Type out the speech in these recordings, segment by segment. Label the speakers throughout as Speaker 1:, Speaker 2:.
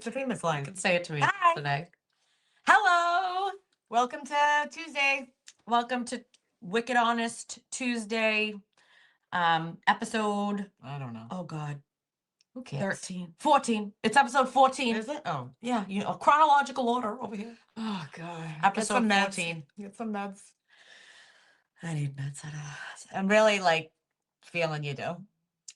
Speaker 1: It's a famous line.
Speaker 2: You can say it to me
Speaker 1: Hi.
Speaker 2: today.
Speaker 1: Hello. Welcome to Tuesday.
Speaker 2: Welcome to Wicked Honest Tuesday episode.
Speaker 1: I don't know.
Speaker 2: Oh God,
Speaker 1: Who cares?
Speaker 2: 13, 14. It's episode 14.
Speaker 1: Is it? Oh.
Speaker 2: Yeah, you know, chronological order over here.
Speaker 1: Oh God.
Speaker 2: Episode
Speaker 1: Get some
Speaker 2: 14.
Speaker 1: meds. Get some meds.
Speaker 2: I need meds.
Speaker 1: I'm really like feeling you do.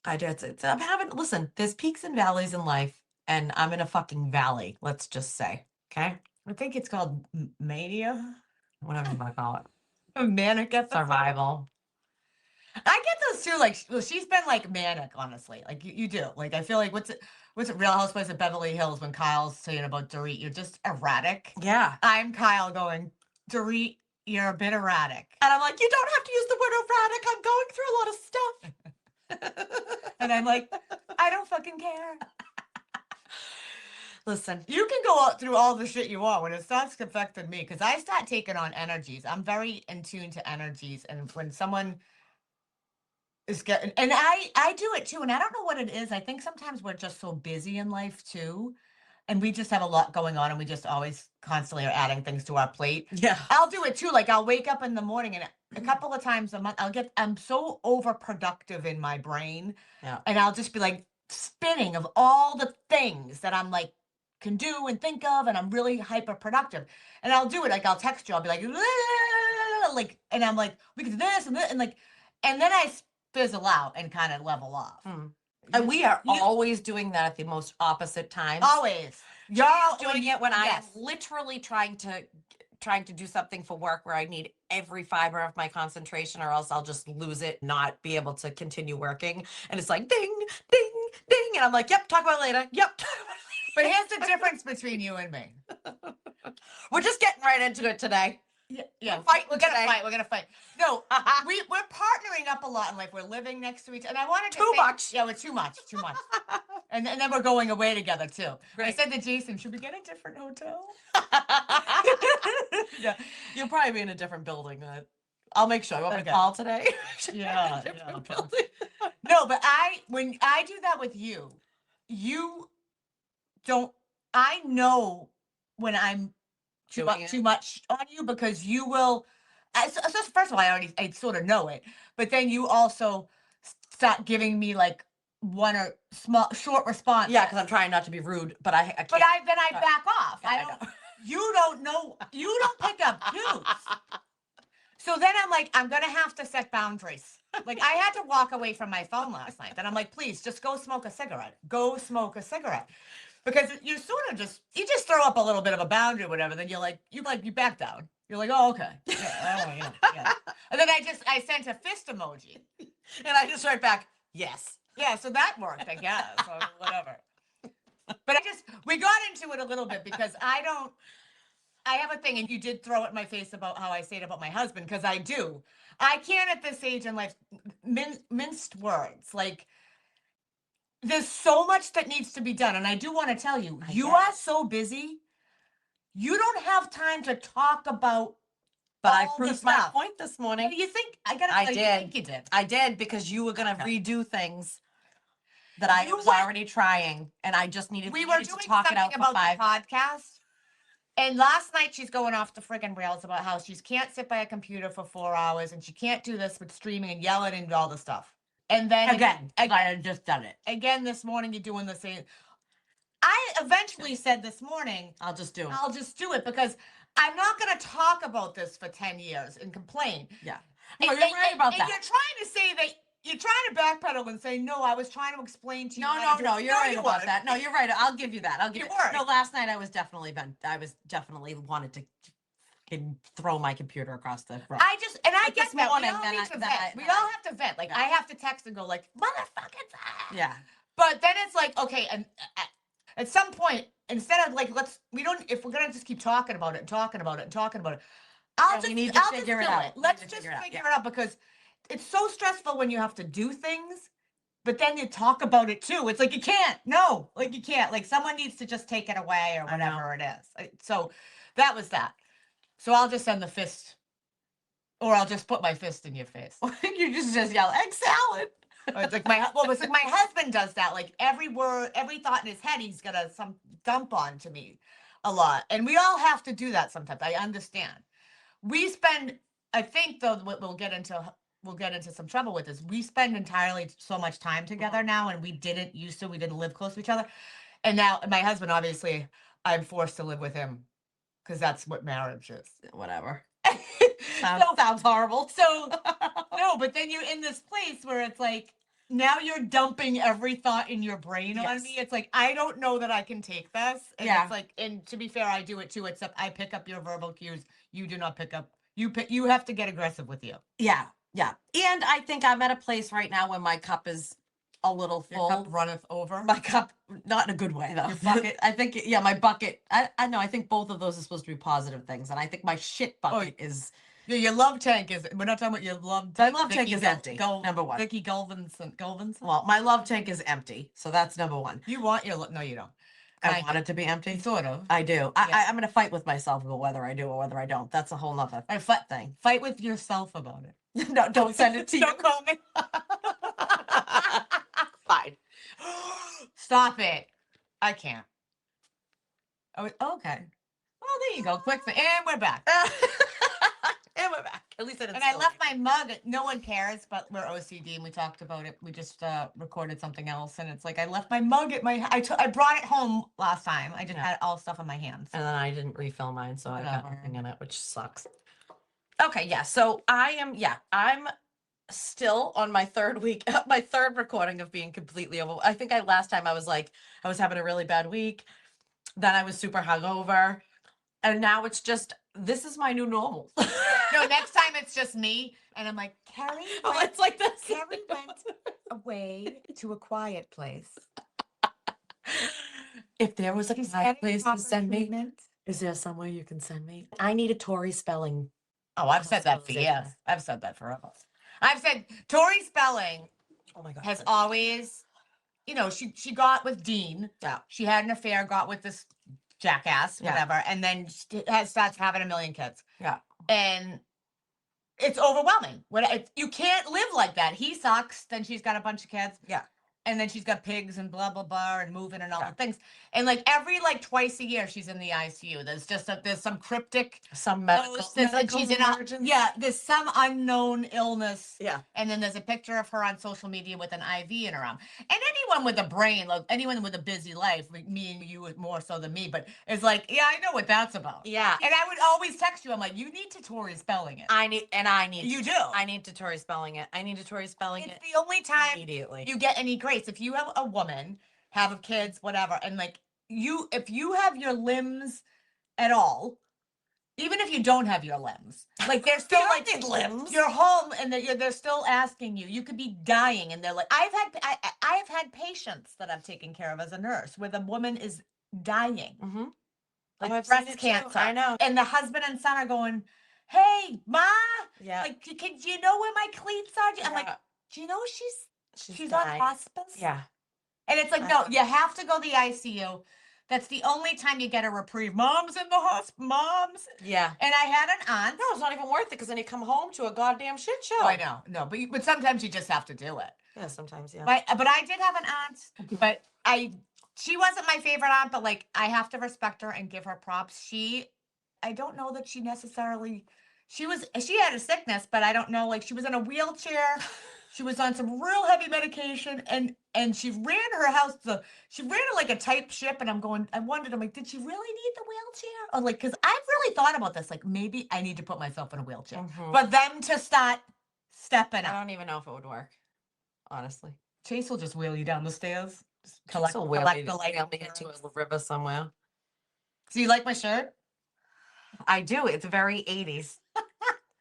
Speaker 2: I do. I'm having, listen, there's peaks and valleys in life, and I'm in a fucking valley, let's just say. Okay?
Speaker 1: I think it's called mania.
Speaker 2: Whatever you want to call it.
Speaker 1: Manic episode.
Speaker 2: Survival.
Speaker 1: I get those too. Like, well, she's been like manic, honestly. Like you do. Like, I feel like what's it? Real Housewives of Beverly Hills when Kyle's saying about Dorit, you're just erratic.
Speaker 2: Yeah.
Speaker 1: I'm Kyle going, Dorit, you're a bit erratic.
Speaker 2: And I'm like, you don't have to use the word erratic. I'm going through a lot of stuff.
Speaker 1: And I'm like, I don't fucking care.
Speaker 2: Listen,
Speaker 1: You can go through all the shit you want when it starts affecting me, because I start taking on energies. I'm very in tune to energies. And when someone is getting, and I do it too. And I don't know what it is. I think sometimes we're just so busy in life too. And we just have a lot going on, and we just always constantly are adding things to our plate.
Speaker 2: yeah.
Speaker 1: I'll do it too. Like, I'll wake up in the morning, and a couple of times a month, I'm so overproductive in my brain.
Speaker 2: Yeah.
Speaker 1: And I'll just be like spinning of all the things that I'm like, can do and think of, and I'm really hyper productive. And I'll do it. Like, I'll text you, I'll be like, like, and I'm like, we can do this and this, and like, and then I fizzle out and kind of level off.
Speaker 2: And we are always doing that at the most opposite times.
Speaker 1: Always.
Speaker 2: You're doing it when I am literally trying to do something for work where I need every fiber of my concentration, or else I'll just lose it, not be able to continue working. And it's like ding, ding, ding. And I'm like, yep, talk about it later. Yep.
Speaker 1: But here's the difference between you and me.
Speaker 2: We're just getting right into it today.
Speaker 1: Yeah.
Speaker 2: We're
Speaker 1: gonna fight. No, we're partnering up a lot in life. We're living next to each other. And I wanted to
Speaker 2: Too
Speaker 1: say,
Speaker 2: much.
Speaker 1: Yeah, we're too much. And then we're going away together too.
Speaker 2: Right.
Speaker 1: I said to Jason, should we get a different hotel?
Speaker 2: Yeah, you'll probably be in a different building. I'll make sure. You want me to
Speaker 1: Okay.
Speaker 2: call today?
Speaker 1: Yeah,
Speaker 2: Different
Speaker 1: okay.
Speaker 2: building.
Speaker 1: No, but when I do that with you, you don't. I know when I'm
Speaker 2: Doing
Speaker 1: too much on you, because you will. First of all, I sort of know it, but then you also start giving me like one or short response.
Speaker 2: Yeah, because I'm trying not to be rude, but I can't.
Speaker 1: But I back off.
Speaker 2: Yeah,
Speaker 1: I
Speaker 2: I
Speaker 1: don't.
Speaker 2: know.
Speaker 1: You don't know. You don't pick up cues. So then I'm like, I'm gonna have to set boundaries. Like, I had to walk away from my phone last night. Then I'm like, please, just go smoke a cigarette. Go smoke a cigarette. Because you sort of just throw up a little bit of a boundary or whatever. Then you back down. You're like, oh, okay. Yeah. And then I sent a fist emoji.
Speaker 2: And I just write back, yes.
Speaker 1: Yeah, so that worked, I guess, or whatever. But we got into it a little bit, because I have a thing, and you did throw it in my face about how I say it about my husband, because I do. I can't at this age in life, minced words. Like, there's so much that needs to be done. And I do want to tell you, you are so busy. You don't have time to talk about.
Speaker 2: But I proved my point this morning.
Speaker 1: What do you think? I think you did.
Speaker 2: I did, because you were going to redo things that I was already trying, and I just needed
Speaker 1: We were
Speaker 2: to
Speaker 1: doing
Speaker 2: talk it out
Speaker 1: something
Speaker 2: for
Speaker 1: about
Speaker 2: 5.
Speaker 1: the podcast. And last night she's going off the friggin' rails about how she can't sit by a computer for 4 hours, and she can't do this with streaming and yelling and all the stuff. And then
Speaker 2: Again, I had just done it.
Speaker 1: Again this morning, you're doing the same. I eventually said this morning,
Speaker 2: I'll just do it.
Speaker 1: Because I'm not going to talk about this for 10 years and complain.
Speaker 2: Yeah.
Speaker 1: No,
Speaker 2: you're right about that.
Speaker 1: And you're trying to say that you're trying to backpedal and say, no, I was trying to explain to you.
Speaker 2: No, you're right about that. No, you're right. I'll give you that. I'll give you.
Speaker 1: were.
Speaker 2: No, last night I was definitely wanted to throw my computer across the room.
Speaker 1: I get that.
Speaker 2: morning,
Speaker 1: We all
Speaker 2: then
Speaker 1: need
Speaker 2: I-
Speaker 1: to
Speaker 2: then
Speaker 1: vent.
Speaker 2: I-
Speaker 1: We
Speaker 2: then
Speaker 1: all
Speaker 2: I-
Speaker 1: have to vent. Like,
Speaker 2: Yeah.
Speaker 1: I have to text and go like, motherfucking
Speaker 2: Yeah.
Speaker 1: But then it's like, okay, and at some point, instead of like, if we're gonna just keep talking about it and talking about it and talking about it, I'll just
Speaker 2: figure it
Speaker 1: do
Speaker 2: out.
Speaker 1: Let's just figure it out, because it's so stressful when you have to do things, but then you talk about it too. It's like, you can't. No, like, you can't. Like, someone needs to just take it away or whatever it is. So that was that. So I'll just send the fist, or I'll just put my fist in your face.
Speaker 2: You just yell, egg salad.
Speaker 1: Or it's like it's like my husband does that. Like every word, every thought in his head, he's gonna some dump onto me a lot. And we all have to do that sometimes. I understand. We spend, I think though, what we'll get into some trouble with is we spend entirely so much time together now, and we didn't live close to each other. And now my husband, obviously, I'm forced to live with him because that's what marriage is.
Speaker 2: Whatever.
Speaker 1: So
Speaker 2: Sounds horrible.
Speaker 1: So no, but then you're in this place where it's like now you're dumping every thought in your brain on
Speaker 2: Yes.
Speaker 1: me. It's like I don't know that I can take this. And
Speaker 2: Yeah.
Speaker 1: it's like, and to be fair, I do it too, except I pick up your verbal cues. You do not pick up. You have to get aggressive with you.
Speaker 2: Yeah. Yeah. And I think I'm at a place right now when my cup is a little full.
Speaker 1: Your cup runneth over.
Speaker 2: My cup, not in a good way though.
Speaker 1: Your bucket.
Speaker 2: I think, yeah, my bucket. I know. I think both of those are supposed to be positive things, and I think my shit bucket is.
Speaker 1: Yeah, your love tank is. We're not talking about your love.
Speaker 2: My love tank is empty. Number one.
Speaker 1: Vicky Gulvinson.
Speaker 2: Well, my love tank is empty, so that's number one.
Speaker 1: You want your no, you don't.
Speaker 2: I want it to be empty.
Speaker 1: Sort of.
Speaker 2: I do.
Speaker 1: Yeah.
Speaker 2: I'm gonna fight with myself about whether I do or whether I don't. That's a whole nother thing.
Speaker 1: Fight with yourself about it.
Speaker 2: No, don't send it to you.
Speaker 1: Don't call me.
Speaker 2: Fine.
Speaker 1: Stop it. I can't. Oh, okay. Well, there you go. Quick thing. And we're back.
Speaker 2: And we're back. At least I didn't.
Speaker 1: And I left my mug. No one cares, but we're OCD and we talked about it. We just recorded something else, and it's like I left my mug at my. I brought it home last time. I just had all stuff in my hands.
Speaker 2: And then I didn't refill mine, so I got
Speaker 1: Whatever.
Speaker 2: nothing in it, which sucks. Okay, yeah. So I'm still on my third week, my third recording of being completely over. I think last time I was like, I was having a really bad week. Then I was super hungover. And now it's just, this is my new normal.
Speaker 1: No, next time it's just me, and I'm like, Keri.
Speaker 2: Oh, it's like this.
Speaker 1: Keri went away to a quiet place.
Speaker 2: If there was a quiet place to send me,
Speaker 1: treatment.
Speaker 2: is there somewhere you can send me? I need a Tori spelling.
Speaker 1: Oh, I've said that for years. I've said that forever. I've said Tori Spelling
Speaker 2: Oh my God.
Speaker 1: has always, she got with Dean.
Speaker 2: Yeah.
Speaker 1: She had an affair, got with this jackass,
Speaker 2: Yeah.
Speaker 1: whatever, and then starts having a million kids.
Speaker 2: Yeah.
Speaker 1: And it's overwhelming. You can't live like that. He sucks. Then she's got a bunch of kids.
Speaker 2: Yeah.
Speaker 1: And then she's got pigs and blah, blah, blah, and moving and all
Speaker 2: Yeah.
Speaker 1: the things. And like every twice a year, she's in the ICU. There's some cryptic,
Speaker 2: Some medical
Speaker 1: she's in there's some unknown illness.
Speaker 2: Yeah.
Speaker 1: And then there's a picture of her on social media with an IV in her arm. And anyone with a brain, like anyone with a busy life, like me and you more so than me, but it's like, yeah, I know what that's about.
Speaker 2: Yeah.
Speaker 1: And I would always text you. I'm like, you need to Tori Spelling it.
Speaker 2: I need.
Speaker 1: You do.
Speaker 2: I need to Tori spelling it. I need to Tori spelling
Speaker 1: It's
Speaker 2: it
Speaker 1: the only time
Speaker 2: immediately.
Speaker 1: you get any grace. If you have a woman, have kids, whatever, and if you have your limbs at all, even if you don't have your limbs, they're still
Speaker 2: limbs.
Speaker 1: You're home and they're still asking you. You could be dying, and they're like, I've had patients that I've taken care of as a nurse where the woman is dying,
Speaker 2: Mm-hmm.
Speaker 1: like breast cancer.
Speaker 2: I know.
Speaker 1: And the husband and son are going, "Hey, ma,
Speaker 2: Yeah.
Speaker 1: do you know where my cleats are?" I'm like,
Speaker 2: Yeah.
Speaker 1: "Do you know she's
Speaker 2: dying.
Speaker 1: on hospice?"
Speaker 2: Yeah.
Speaker 1: And it's like, no, you have to go to the ICU. That's the only time you get a reprieve. Mom's in the hospital. Mom's.
Speaker 2: Yeah.
Speaker 1: And I had an aunt.
Speaker 2: No, it's not even worth it because then you come home to a goddamn shit show.
Speaker 1: Oh, I know. No, but sometimes you just have to do it.
Speaker 2: Yeah, sometimes, yeah.
Speaker 1: But I did have an aunt, but she wasn't my favorite aunt, but I have to respect her and give her props. I don't know that she necessarily, she had a sickness, but I don't know, she was in a wheelchair. She was on some real heavy medication, and she ran her house. She ran it like a tight ship, and I wondered, I'm like, did she really need the wheelchair? Or because I've really thought about this, maybe I need to put myself in a wheelchair
Speaker 2: Mhm.
Speaker 1: for them to start stepping
Speaker 2: I
Speaker 1: up.
Speaker 2: don't even know if it would work, honestly.
Speaker 1: Chase will just wheel you down the stairs. Just
Speaker 2: Collect
Speaker 1: collect the light.
Speaker 2: me into a river somewhere.
Speaker 1: So you like my shirt?
Speaker 2: I do. It's very 80s.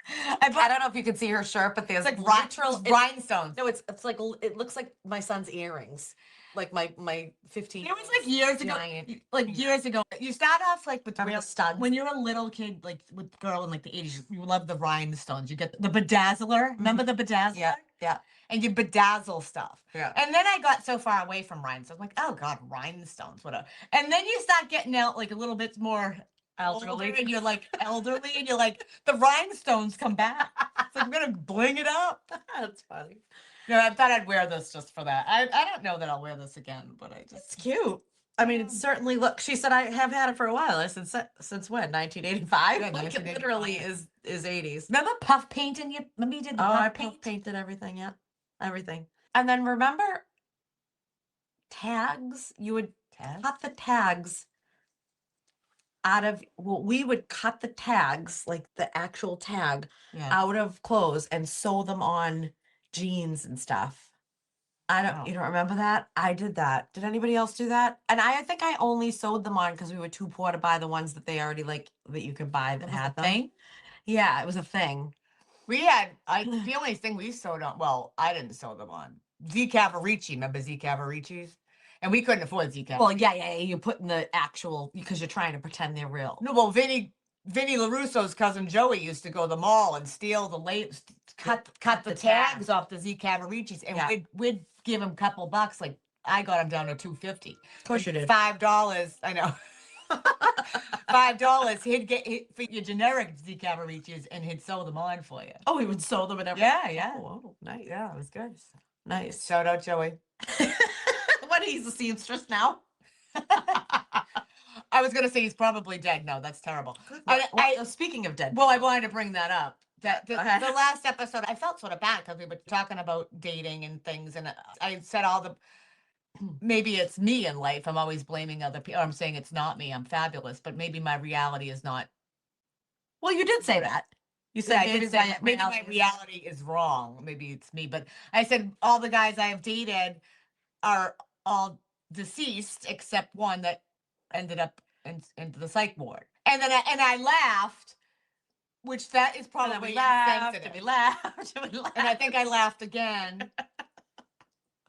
Speaker 1: I
Speaker 2: I don't know if you can see her shirt, but there's
Speaker 1: It's like
Speaker 2: literal
Speaker 1: rhinestones.
Speaker 2: No, it's like it looks like my son's earrings, like my 15.
Speaker 1: It was years ago.
Speaker 2: giant.
Speaker 1: Years ago. You start off with
Speaker 2: Remember the studs?
Speaker 1: when you're a little kid, with girl in the 80s, you love the rhinestones. You get the bedazzler. Remember the bedazzler?
Speaker 2: Yeah, yeah,
Speaker 1: And you bedazzle stuff.
Speaker 2: yeah.
Speaker 1: And then I got so far away from rhinestones. I'm like, oh God, rhinestones, whatever. And then you start getting out a little bit more elderly, and you're elderly, and you're like, the rhinestones come back. It's like, I'm gonna bling it up.
Speaker 2: That's funny.
Speaker 1: No, I thought I'd wear this just for that. I don't know that I'll wear this again, but I
Speaker 2: It's
Speaker 1: just
Speaker 2: cute. I mean, it's certainly look. She said I have had it for a while. I said since when? 1985.
Speaker 1: Yeah,
Speaker 2: Like it literally
Speaker 1: 1985.
Speaker 2: is 80s.
Speaker 1: remember puff painting. You remember you did the
Speaker 2: Oh, I
Speaker 1: puff paint?
Speaker 2: painted everything. Yeah, everything. And then remember tags? You would cut the tags out of. Well, we would cut the tags, like the actual tag,
Speaker 1: Yeah.
Speaker 2: out of clothes and sew them on jeans and stuff. You don't remember that? I did that. Did anybody else do that? And I think I only sewed them on because we were too poor to buy the ones that they already like that you could buy that
Speaker 1: That was
Speaker 2: had
Speaker 1: a
Speaker 2: them.
Speaker 1: thing?
Speaker 2: Yeah, it was a thing.
Speaker 1: We had the only thing we sewed on. Well, I didn't sew them on. Z Cavarici, remember Z Cavaricci's? And we couldn't afford Z Cavarici.
Speaker 2: Well, yeah. You put in the actual because you're trying to pretend they're real.
Speaker 1: No, well, Vinny LaRusso's cousin Joey used to go to the mall and steal the late cut the tags off the Z Cavaricci's, and
Speaker 2: Yeah.
Speaker 1: we'd give him a couple bucks. Like I got him down to $2.50.
Speaker 2: Of course you did.
Speaker 1: $5. I know. $5. He'd get for your generic Z Cavaricci's, and he'd sew them on for you.
Speaker 2: Oh, he would sew them and everything.
Speaker 1: Yeah.
Speaker 2: Oh, nice.
Speaker 1: Yeah, it was good.
Speaker 2: Nice.
Speaker 1: Shout out Joey.
Speaker 2: What, he's a seamstress now?
Speaker 1: I was gonna say he's probably dead. No, that's terrible.
Speaker 2: Speaking of dead,
Speaker 1: Well, I wanted to bring that up. That the
Speaker 2: Okay.
Speaker 1: last episode, I felt sort of bad because we were talking about dating and things, and I said all the maybe it's me in life. I'm always blaming other people. I'm saying it's not me. I'm fabulous, but maybe my reality is not.
Speaker 2: well, you did say that. You said
Speaker 1: maybe my reality is wrong. Maybe it's me, but I said all the guys I have dated are all deceased except one that ended up into the psych ward. And then I laughed, which that is probably insensitive.
Speaker 2: We laughed.
Speaker 1: And I think I laughed again.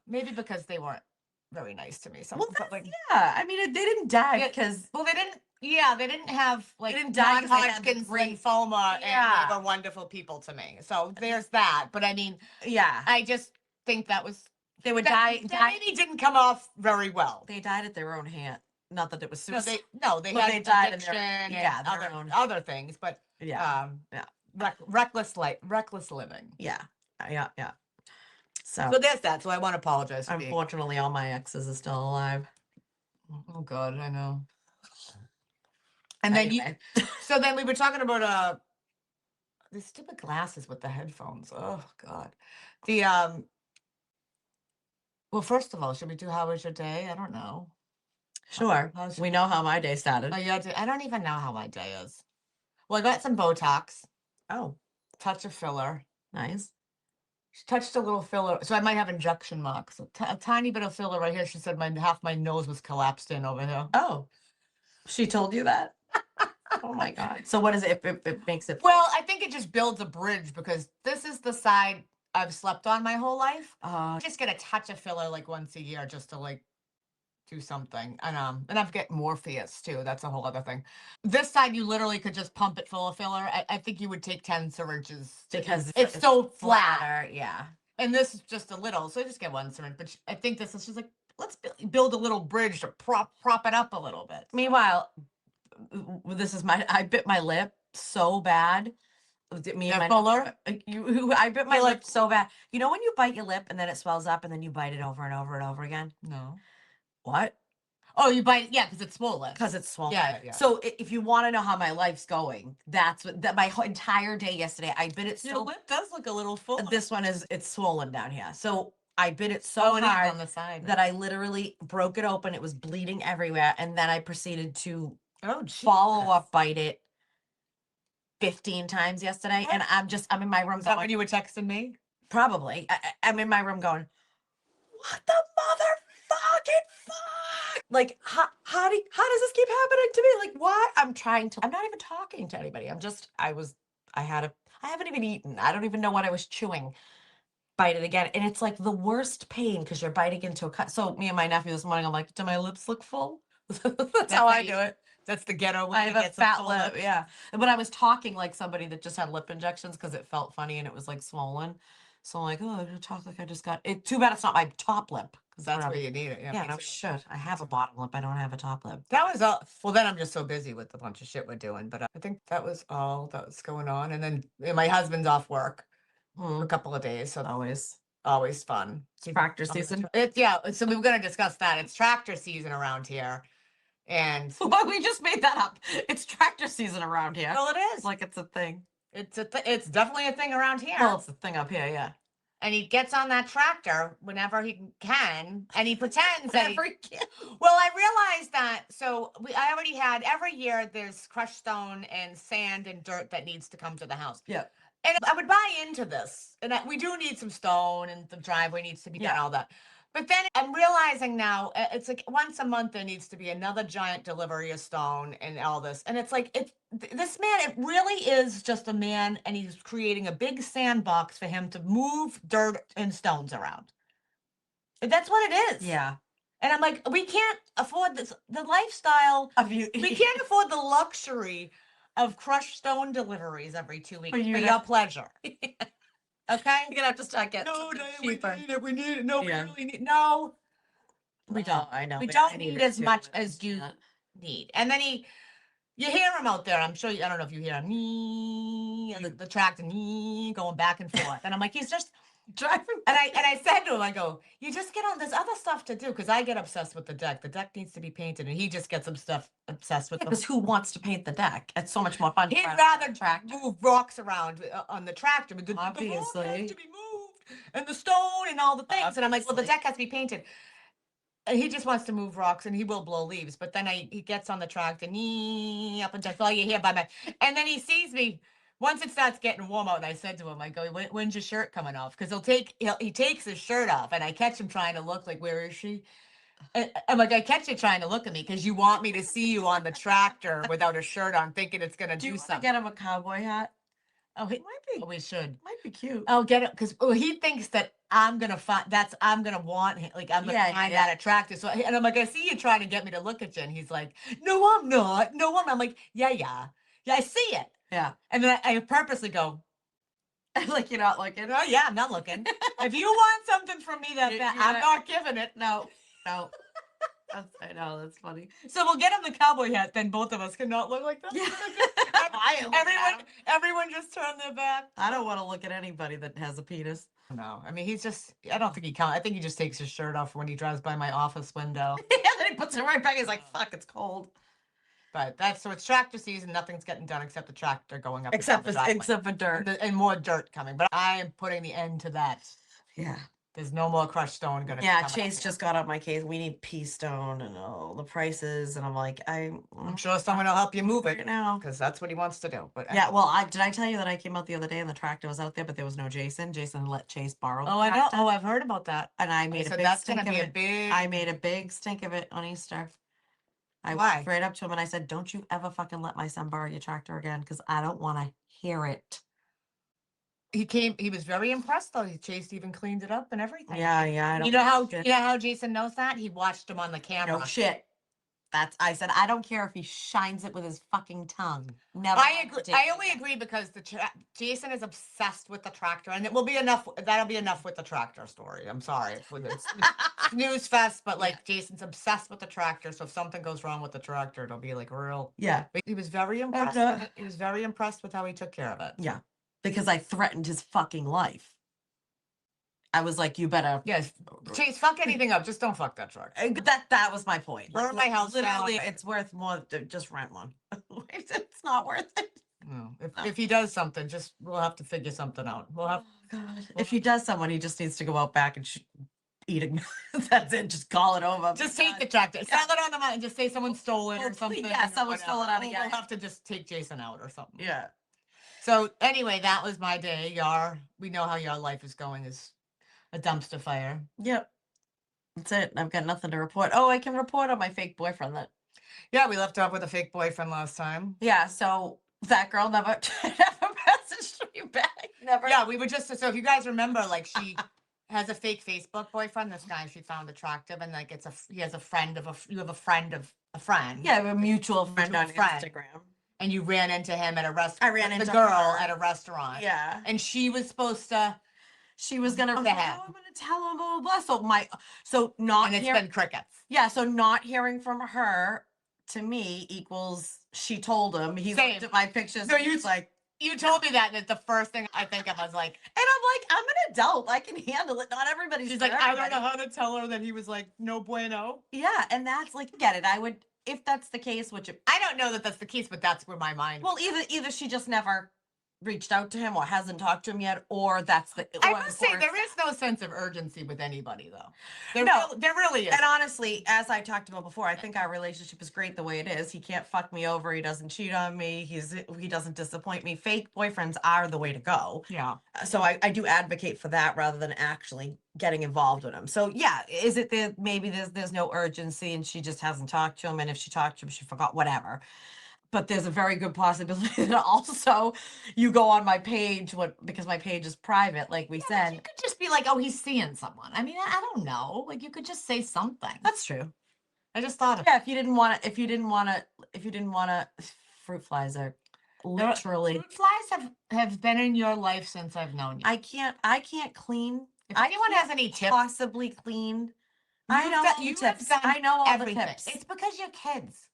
Speaker 1: Maybe because they weren't very nice to me.
Speaker 2: Well, yeah. I mean, they didn't die because
Speaker 1: they didn't. Yeah, they didn't have like
Speaker 2: didn't die 'cause they had the
Speaker 1: non-Hodgkin's
Speaker 2: great-
Speaker 1: lymphoma,
Speaker 2: Yeah.
Speaker 1: and they were wonderful people to me. So there's that. But I mean,
Speaker 2: yeah,
Speaker 1: I just think that was
Speaker 2: they would
Speaker 1: that maybe didn't come off very well.
Speaker 2: They died at their own hand. Not that it was
Speaker 1: No,
Speaker 2: suicide.
Speaker 1: they
Speaker 2: But
Speaker 1: had
Speaker 2: they died in
Speaker 1: addiction
Speaker 2: their-
Speaker 1: and other things, but
Speaker 2: Yeah.
Speaker 1: reckless living.
Speaker 2: Yeah. So,
Speaker 1: So there's that. So I want to apologize.
Speaker 2: unfortunately, all my exes are still alive.
Speaker 1: Oh God, I know. And then so then we were talking about the stupid glasses with the headphones. Oh God, well, first of all, should we do how was your day? I don't know.
Speaker 2: Sure.
Speaker 1: How's
Speaker 2: We know how my day started.
Speaker 1: Oh, yeah, I don't even know how my day is. Well, I got some Botox,
Speaker 2: Oh,
Speaker 1: touch of filler.
Speaker 2: nice.
Speaker 1: She touched a little filler, so I might have injection marks. A tiny bit of filler right here. She said half my nose was collapsed in over here.
Speaker 2: Oh, she told you that? Oh my God. So what is it? It makes it.
Speaker 1: Well, I think it just builds a bridge because this is the side I've slept on my whole life. Just get a touch of filler like once a year just to like do something. And I've got Morpheus too. That's a whole other thing. This side you literally could just pump it full of filler. I think you would take 10 syringes
Speaker 2: because
Speaker 1: it's so flat.
Speaker 2: flatter. Yeah.
Speaker 1: And this is just a little, so I just get one syringe. But I think this is just like let's build a little bridge to prop it up a little bit.
Speaker 2: Meanwhile, I bit my lip so bad. Me and my
Speaker 1: filler?
Speaker 2: I bit my lip so bad. You know when you bite your lip and then it swells up and then you bite it over and over and over again?
Speaker 1: No.
Speaker 2: What?
Speaker 1: Oh, you bite, yeah, because it's swollen.
Speaker 2: Because it's swollen.
Speaker 1: Yeah.
Speaker 2: So if you want to know how my life's going, that's my whole entire day yesterday. I bit it so.
Speaker 1: Your lip does look a little full.
Speaker 2: This one it's swollen down here. So I bit it so hard
Speaker 1: on the side
Speaker 2: that I literally broke it open. It was bleeding everywhere, and then I proceeded to
Speaker 1: follow
Speaker 2: up bite it 15 times yesterday. And I'm in my room.
Speaker 1: Is that when you were texting me?
Speaker 2: Probably. I'm in my room going, what the motherfucking fuck? Like, how does this keep happening to me? Like, why? I'm not even talking to anybody. I haven't even eaten. I don't even know what I was chewing. Bite it again. And it's like the worst pain because you're biting into a cut. So me and my nephew this morning, I'm like, do my lips look full? That's how I do it.
Speaker 1: That's the ghetto way.
Speaker 2: I have a fat lip, yeah. But I was talking like somebody that just had lip injections because it felt funny and it was like swollen. So I'm like, oh, I'm gonna talk like I just got it. Too bad it's not my top lip.
Speaker 1: Because that's where you need it.
Speaker 2: Yeah, no shit. I have a bottom lip. I don't have a top lip.
Speaker 1: That was all. Well, then I'm just so busy with the bunch of shit we're doing. But I think that was all that was going on. And then my husband's off work for a couple of days. So
Speaker 2: always.
Speaker 1: always fun.
Speaker 2: Tractor season.
Speaker 1: Yeah, so we were going to discuss that. It's tractor season around here. And
Speaker 2: Well, we just made that up. It's tractor season around here.
Speaker 1: well, it is.
Speaker 2: Like it's a thing.
Speaker 1: It's definitely a thing around here.
Speaker 2: Well, it's a thing up here, yeah.
Speaker 1: And he gets on that tractor whenever he can, and he pretends that.
Speaker 2: Well,
Speaker 1: I realized that. So I already had every year. There's crushed stone and sand and dirt that needs to come to the house.
Speaker 2: Yeah.
Speaker 1: And I would buy into this, and we do need some stone, and the driveway needs to be done, all that. But then I'm realizing now it's like once a month there needs to be another giant delivery of stone and all this, and it's like this man, it really is just a man, and he's creating a big sandbox for him to move dirt and stones around. That's what it is.
Speaker 2: Yeah.
Speaker 1: And I'm like, we can't afford this. The lifestyle of you. We can't afford the luxury of crushed stone deliveries every 2 weeks for your pleasure. Okay,
Speaker 2: you're gonna have to start getting cheaper.
Speaker 1: We need it. No, we
Speaker 2: Yeah.
Speaker 1: really need. No, we don't.
Speaker 2: I know.
Speaker 1: We
Speaker 2: but
Speaker 1: don't
Speaker 2: I
Speaker 1: need
Speaker 2: it
Speaker 1: as
Speaker 2: too.
Speaker 1: much
Speaker 2: It's
Speaker 1: as you
Speaker 2: not-
Speaker 1: need. And then you hear him out there. I'm sure. I don't know if you hear him. The tractor going back and forth. And I'm like, he's just driving. And I said to him, I go, you just get on. There's other stuff to do, because I get obsessed with the deck. The deck needs to be painted, and he just gets obsessed with.
Speaker 2: Because who wants to paint the deck? It's so much more fun.
Speaker 1: He'd rather move rocks around on the tractor, but the rock has
Speaker 2: Obviously.
Speaker 1: to be moved, and the stone and all the things. And I'm like, well, the deck has to be painted. And he just wants to move rocks, and he will blow leaves. But then he gets on the tractor, up and that's all you hear by my. And then he sees me once it starts getting warm out. And I said to him, I go, when's your shirt coming off? Because he takes his shirt off, and I catch him trying to look like, where is she? I'm like, I catch you trying to look at me because you want me to see you on the tractor without a shirt on, thinking it's gonna do something.
Speaker 2: Get him a cowboy hat?
Speaker 1: Oh,
Speaker 2: Might be.
Speaker 1: we should.
Speaker 2: Might be cute.
Speaker 1: I'll get it, because he thinks that I'm gonna want him, like I'm gonna find that attractive. So, and I'm like, I see you trying to get me to look at you, and he's like, no, I'm not. No, I'm like, yeah, I see it.
Speaker 2: Yeah.
Speaker 1: And then I purposely go,
Speaker 2: like, you're not looking.
Speaker 1: oh yeah, I'm not looking. If you want something from me that bad, I'm not giving it.
Speaker 2: No. I know, that's funny.
Speaker 1: So we'll get him the cowboy hat, then both of us cannot look like that.
Speaker 2: Yeah.
Speaker 1: Everyone just turn their back.
Speaker 2: I don't want to look at anybody that has a penis.
Speaker 1: No, I mean, I don't think he counts. I think he just takes his shirt off when he drives by my office window.
Speaker 2: Yeah, then he puts it right back. He's like, fuck, it's cold.
Speaker 1: But so it's tractor season. Nothing's getting done except the tractor going up.
Speaker 2: Except for dirt.
Speaker 1: And more dirt coming. But I am putting the end to that.
Speaker 2: Yeah.
Speaker 1: There's no more crushed stone gonna.
Speaker 2: Yeah, Chase just got on my case. We need pea stone and all the prices, and I'm like,
Speaker 1: I'm sure someone will help you move it
Speaker 2: right now
Speaker 1: because that's what he wants to do. But
Speaker 2: yeah, well, did I tell you that I came out the other day and the tractor was out there, but there was no Jason. Jason let Chase borrow.
Speaker 1: Oh, I know. Oh, I've heard about that.
Speaker 2: And I made a big
Speaker 1: that's
Speaker 2: stink
Speaker 1: gonna
Speaker 2: of
Speaker 1: be
Speaker 2: it.
Speaker 1: a big.
Speaker 2: I made a big stink of it on Easter. I
Speaker 1: Why?
Speaker 2: went right up to him and I said, "Don't you ever fucking let my son borrow your tractor again, because I don't want to hear it."
Speaker 1: He was very impressed though. Chase even cleaned it up and everything.
Speaker 2: Yeah. I don't
Speaker 1: You know how Jason knows that? He watched him on the camera.
Speaker 2: No shit. I said, I don't care if he shines it with his fucking tongue. Never.
Speaker 1: I agree. I only agree because Jason is obsessed with the tractor, and it will be enough. That'll be enough with the tractor story. I'm sorry for this snooze fest, but like Jason's obsessed with the tractor. So if something goes wrong with the tractor, it'll be like real.
Speaker 2: Yeah.
Speaker 1: But he was very impressed. He was very impressed with how he took care of it.
Speaker 2: Yeah. Because I threatened his fucking life. I was like, you better.
Speaker 1: Yes. Chase, fuck anything up. Just don't fuck that truck.
Speaker 2: That was my point.
Speaker 1: Burn my house
Speaker 2: Literally,
Speaker 1: down.
Speaker 2: it's worth more to just rent one. It's not worth it.
Speaker 1: No. If he does something, we'll have to figure something out. We'll have.
Speaker 2: Oh, God. If he does someone, he just needs to go out back and eat it. That's it. Just call it over.
Speaker 1: Just take the tractor. Sell it on the mountain. Just say someone stole it or something.
Speaker 2: Yeah, someone stole it out of
Speaker 1: We'll have to just take Jason out or something.
Speaker 2: Yeah.
Speaker 1: So anyway, that was my day. We know how your life is going, is a dumpster fire.
Speaker 2: Yep. That's it. I've got nothing to report. Oh, I can report on my fake boyfriend that.
Speaker 1: Yeah, we left off with a fake boyfriend last time.
Speaker 2: Yeah, so that girl never messaged me back. Never.
Speaker 1: Yeah, we were so if you guys remember, like she has a fake Facebook boyfriend, this guy she found attractive, and like he has a friend you have a friend of a friend.
Speaker 2: Yeah, a mutual friend on Instagram.
Speaker 1: And you ran into him at a restaurant.
Speaker 2: I ran into
Speaker 1: the girl
Speaker 2: her
Speaker 1: at a restaurant.
Speaker 2: Yeah.
Speaker 1: And she was supposed to.
Speaker 2: She was gonna. I'm gonna tell him blah blah blah. So not.
Speaker 1: And it's been crickets.
Speaker 2: Yeah. So not hearing from her to me equals she told him. He looked at my pictures.
Speaker 1: So
Speaker 2: you like.
Speaker 1: You told me that the first thing I think of was like,
Speaker 2: and I'm like, I'm adult. I can handle it. Not everybody's
Speaker 1: She's
Speaker 2: for
Speaker 1: like, I don't
Speaker 2: everybody.
Speaker 1: know how to tell her that he was like, no bueno.
Speaker 2: Yeah, and that's like, get it. I would, if that's the case, which
Speaker 1: I don't know that that's the case, but that's where my mind.
Speaker 2: well, either she just never reached out to him or hasn't talked to him yet, or that's the.
Speaker 1: I
Speaker 2: or-
Speaker 1: must say,
Speaker 2: or
Speaker 1: there
Speaker 2: it's
Speaker 1: is no sense of urgency with anybody, though.
Speaker 2: No.
Speaker 1: There really is.
Speaker 2: And honestly, as I talked about before, I think our relationship is great the way it is. He can't fuck me over. He doesn't cheat on me. He doesn't disappoint me. Fake boyfriends are the way to go.
Speaker 1: Yeah.
Speaker 2: So I do advocate for that rather than actually getting involved with him. So yeah, is it that maybe there's no urgency and she just hasn't talked to him, and if she talked to him, she forgot, whatever. But there's a very good possibility that also you go on my page, because my page is private, like we
Speaker 1: You
Speaker 2: said.
Speaker 1: could just be like, oh, he's seeing someone. I mean, I don't know. Like, you could just say something.
Speaker 2: That's true.
Speaker 1: I just thought of
Speaker 2: Yeah, if you didn't want to, fruit flies are literally.
Speaker 1: fruit flies have been in your life since I've known you.
Speaker 2: I can't clean.
Speaker 1: If anyone has any tips,
Speaker 2: possibly clean. I know all the tips. I know all the tips.
Speaker 1: It's because you're kids.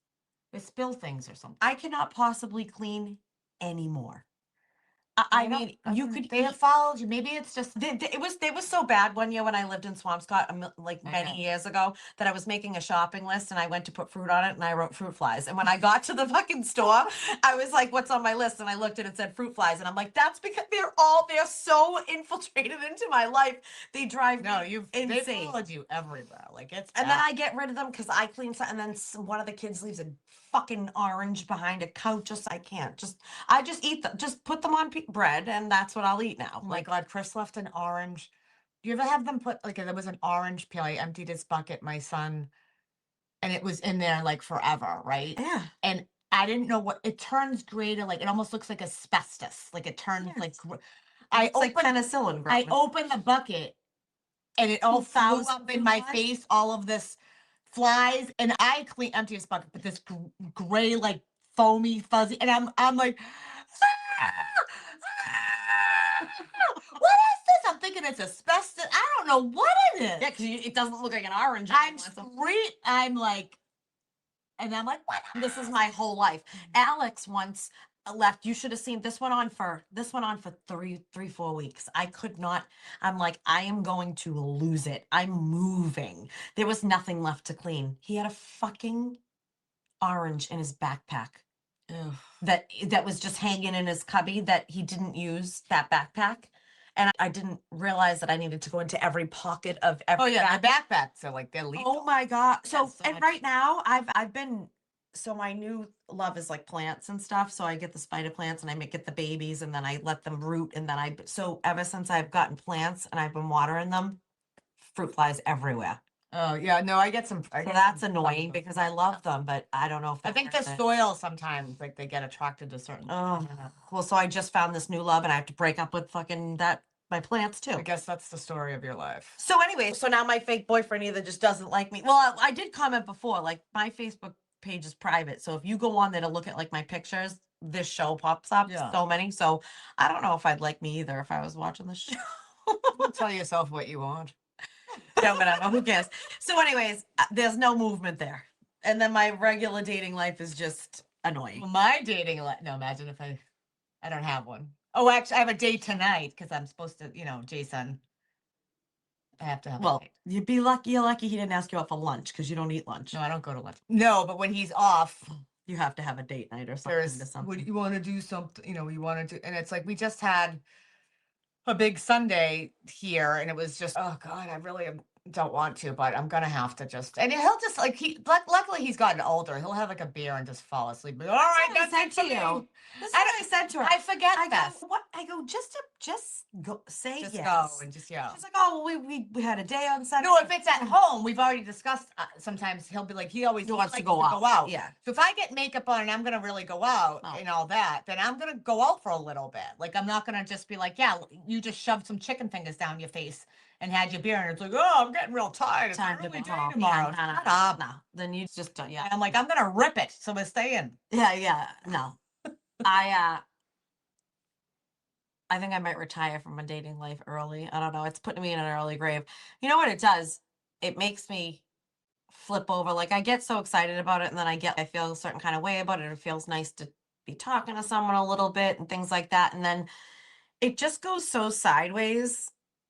Speaker 1: They spill things or something.
Speaker 2: I cannot possibly clean anymore. I mean, you could.
Speaker 1: They have followed you. Maybe it's just.
Speaker 2: It was so bad one year when I lived in Swampscott, like many
Speaker 1: Okay.
Speaker 2: years ago, that I was making a shopping list and I went to put fruit on it and I wrote fruit flies. And when I got to the fucking store, I was like, "What's on my list?" And I looked and it said fruit flies, and I'm like, "That's because they're so infiltrated into my life. They drive me
Speaker 1: They
Speaker 2: insane."
Speaker 1: followed you everywhere. Like it's.
Speaker 2: And then I get rid of them because I clean some, and then one of the kids leaves a fucking orange behind a couch. I can't. I just eat them. Just put them on bread, and that's what I'll eat now.
Speaker 1: Oh my God, Chris left an orange. Do you ever have them put like there was an orange peel? I emptied his bucket, my son, and it was in there like forever, right?
Speaker 2: Yeah.
Speaker 1: And I didn't know what it turns gray to, like it almost looks like asbestos. Like it turns
Speaker 2: Yes.
Speaker 1: like
Speaker 2: It's like penicillin.
Speaker 1: I opened the bucket and it all flew
Speaker 2: 2,000
Speaker 1: up in my
Speaker 2: flies?
Speaker 1: face, all of this flies, and I empty his bucket, but this gray, like foamy, fuzzy, and I'm like, what is this? I'm thinking it's asbestos. I don't know what it is.
Speaker 2: Yeah, because it doesn't look like an orange.
Speaker 1: I'm like, and I'm like, what?
Speaker 2: This is my whole life. Alex once left. You should have seen this went on for 4 weeks. I could not. I'm like, I am going to lose it. I'm moving. There was nothing left to clean. He had a fucking orange in his backpack.
Speaker 1: Ugh.
Speaker 2: That was just hanging in his cubby that he didn't use, that backpack. And I didn't realize that I needed to go into every pocket of every.
Speaker 1: Oh yeah, my backpacks are like they're lethal.
Speaker 2: Oh my God. So,
Speaker 1: so
Speaker 2: and
Speaker 1: much.
Speaker 2: right now I've been, so my new love is like plants and stuff. So I get the spider plants and I get the babies and then I let them root. And then so ever since I've gotten plants and I've been watering them, fruit flies everywhere.
Speaker 1: Oh yeah, no, I get some.
Speaker 2: So that's annoying because I love them, but I don't know if
Speaker 1: I think the soil sometimes like they get attracted to certain.
Speaker 2: Oh, well, so I just found this new love and I have to break up with fucking my plants too.
Speaker 1: I guess that's the story of your life.
Speaker 2: So anyway, so now my fake boyfriend either just doesn't like me. Well, I did comment before, like my Facebook page is private. So if you go on there to look at like my pictures, this show pops up.
Speaker 1: Yeah.
Speaker 2: So many. So I don't know if I'd like me either if I was watching the show.
Speaker 1: Tell yourself what you want.
Speaker 2: No, whatever. Who cares? So anyways, there's no movement there. And then my regular dating life is just annoying.
Speaker 1: Well, my dating life. No, imagine if I don't have one. Oh, actually, I have a date tonight because I'm supposed to, Jason. I have to have a
Speaker 2: Well,
Speaker 1: date.
Speaker 2: you'd be lucky. You're lucky he didn't ask you out for lunch because you don't eat lunch.
Speaker 1: No, I don't go to lunch. No, but when he's off,
Speaker 2: You have to have a date night or something.
Speaker 1: there's, would you want to do something, you want to do, and it's like, we just had a big Sunday here and it was just, oh God, I really don't want to, but I'm going to have to just, and he'll just like, luckily he's gotten older. He'll have like a beer and just fall asleep. All right,
Speaker 2: what I
Speaker 1: that's it
Speaker 2: said
Speaker 1: for
Speaker 2: to you.
Speaker 1: me.
Speaker 2: This is what I said to her.
Speaker 1: I forget
Speaker 2: I
Speaker 1: this.
Speaker 2: go, what? I go, just go say
Speaker 1: Just
Speaker 2: yes.
Speaker 1: go and just, yeah.
Speaker 2: She's like, oh, well, we had a day on Sunday.
Speaker 1: No, if it's at home, we've already discussed. Sometimes he'll be like, he always
Speaker 2: wants to
Speaker 1: likes
Speaker 2: go out. Yeah.
Speaker 1: So if I get makeup on and I'm gonna really go out
Speaker 2: Oh.
Speaker 1: and all that, then I'm gonna go out for a little bit. Like I'm not gonna just be like, yeah, you just shoved some chicken fingers down your face and had your beer, and it's like, oh, I'm getting real tired. It's
Speaker 2: Time
Speaker 1: an
Speaker 2: to
Speaker 1: early
Speaker 2: go
Speaker 1: day
Speaker 2: home.
Speaker 1: tomorrow.
Speaker 2: Yeah,
Speaker 1: Shut up.
Speaker 2: no. Then you just don't. Yeah.
Speaker 1: And I'm like, I'm gonna rip it, so we're staying.
Speaker 2: Yeah. No. I think I might retire from my dating life early. I don't know. It's putting me in an early grave. You know what it does? It makes me flip over. Like I get so excited about it and then I feel a certain kind of way about it. It feels nice to be talking to someone a little bit and things like that. And then it just goes so sideways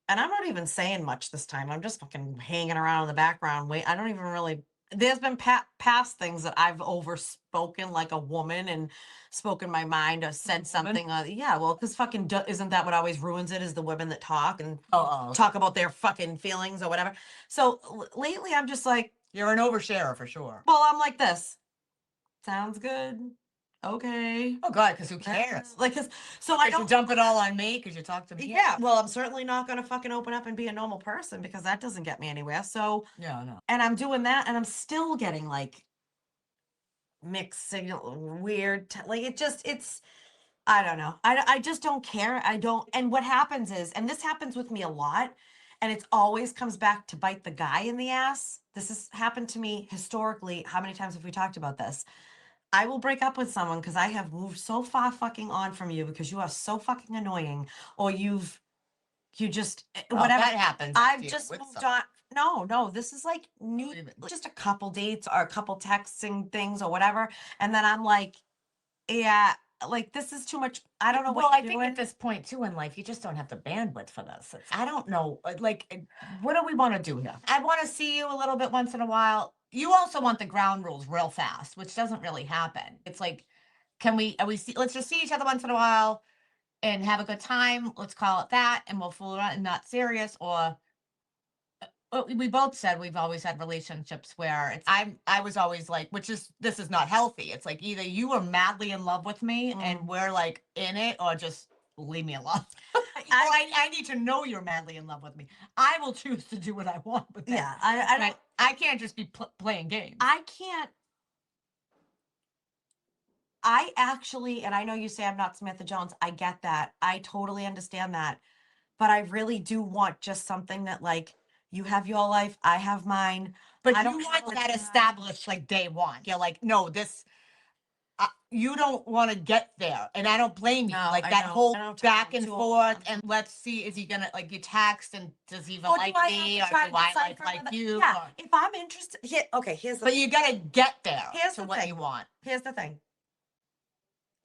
Speaker 2: and I'm not even saying much this time. I'm just fucking hanging around in the background. Wait, I don't even really. There's been past things that I've overspoken like a woman and spoken my mind or said something. Yeah, well, because fucking isn't that what always ruins it? Is the women that talk and talk about their fucking feelings or whatever. So lately, I'm just like,
Speaker 1: you're an oversharer for sure.
Speaker 2: well, I'm like this. Sounds good. Okay.
Speaker 1: Oh God, because who cares?
Speaker 2: Like, so I don't
Speaker 1: dump it all on me because you talk to me.
Speaker 2: Yeah, well, I'm certainly not gonna fucking open up and be a normal person because that doesn't get me anywhere. So
Speaker 1: Yeah, no.
Speaker 2: and I'm doing that, and I'm still getting like mixed signal, weird. Like it's. I don't know. I just don't care. I don't. And what happens is, and this happens with me a lot, and it's always comes back to bite the guy in the ass. This has happened to me historically. How many times have we talked about this? I will break up with someone because I have moved so far fucking on from you because you are so fucking annoying, or you just whatever.
Speaker 1: That happens.
Speaker 2: I've just moved on. No, this is like new, just a couple dates or a couple texting things or whatever, and then I'm like, yeah, like this is too much. I don't know
Speaker 1: Well,
Speaker 2: what
Speaker 1: I
Speaker 2: you're
Speaker 1: think
Speaker 2: doing.
Speaker 1: at this point too in life, you just don't have the bandwidth for this. I don't know. What do we want to do here? I want to see you a little bit once in a while. You also want the ground rules real fast, which doesn't really happen. It's like, let's just see each other once in a while and have a good time. Let's call it that. And we'll fool around and not serious. Or we both said we've always had relationships where I was always like, this is not healthy. It's like either you are madly in love with me and we're like in it, or just leave me alone. I need to know you're madly in love with me. I will choose to do what I want with that.
Speaker 2: Yeah, I
Speaker 1: can't just be playing games.
Speaker 2: I can't. I actually, and I know you say I'm not Samantha Jones. I get that. I totally understand that. But I really do want just something that like you have your life, I have mine.
Speaker 1: But
Speaker 2: I
Speaker 1: you
Speaker 2: don't
Speaker 1: want
Speaker 2: have
Speaker 1: that
Speaker 2: time.
Speaker 1: established like day one. You're like, no, this. You don't want to get there, and I don't blame you.
Speaker 2: No,
Speaker 1: like
Speaker 2: I
Speaker 1: that
Speaker 2: don't.
Speaker 1: whole
Speaker 2: I don't
Speaker 1: back
Speaker 2: talk
Speaker 1: and
Speaker 2: to
Speaker 1: forth,
Speaker 2: him.
Speaker 1: and let's see, is he gonna like you text, and does he even
Speaker 2: Or do
Speaker 1: like
Speaker 2: I
Speaker 1: me,
Speaker 2: have
Speaker 1: or
Speaker 2: to
Speaker 1: do
Speaker 2: try to
Speaker 1: I
Speaker 2: decipher
Speaker 1: like
Speaker 2: whether-
Speaker 1: you?
Speaker 2: Yeah,
Speaker 1: or-
Speaker 2: if I'm interested, here's the
Speaker 1: but you gotta get there
Speaker 2: Here's
Speaker 1: to
Speaker 2: the
Speaker 1: what
Speaker 2: thing.
Speaker 1: you want.
Speaker 2: Here's the thing.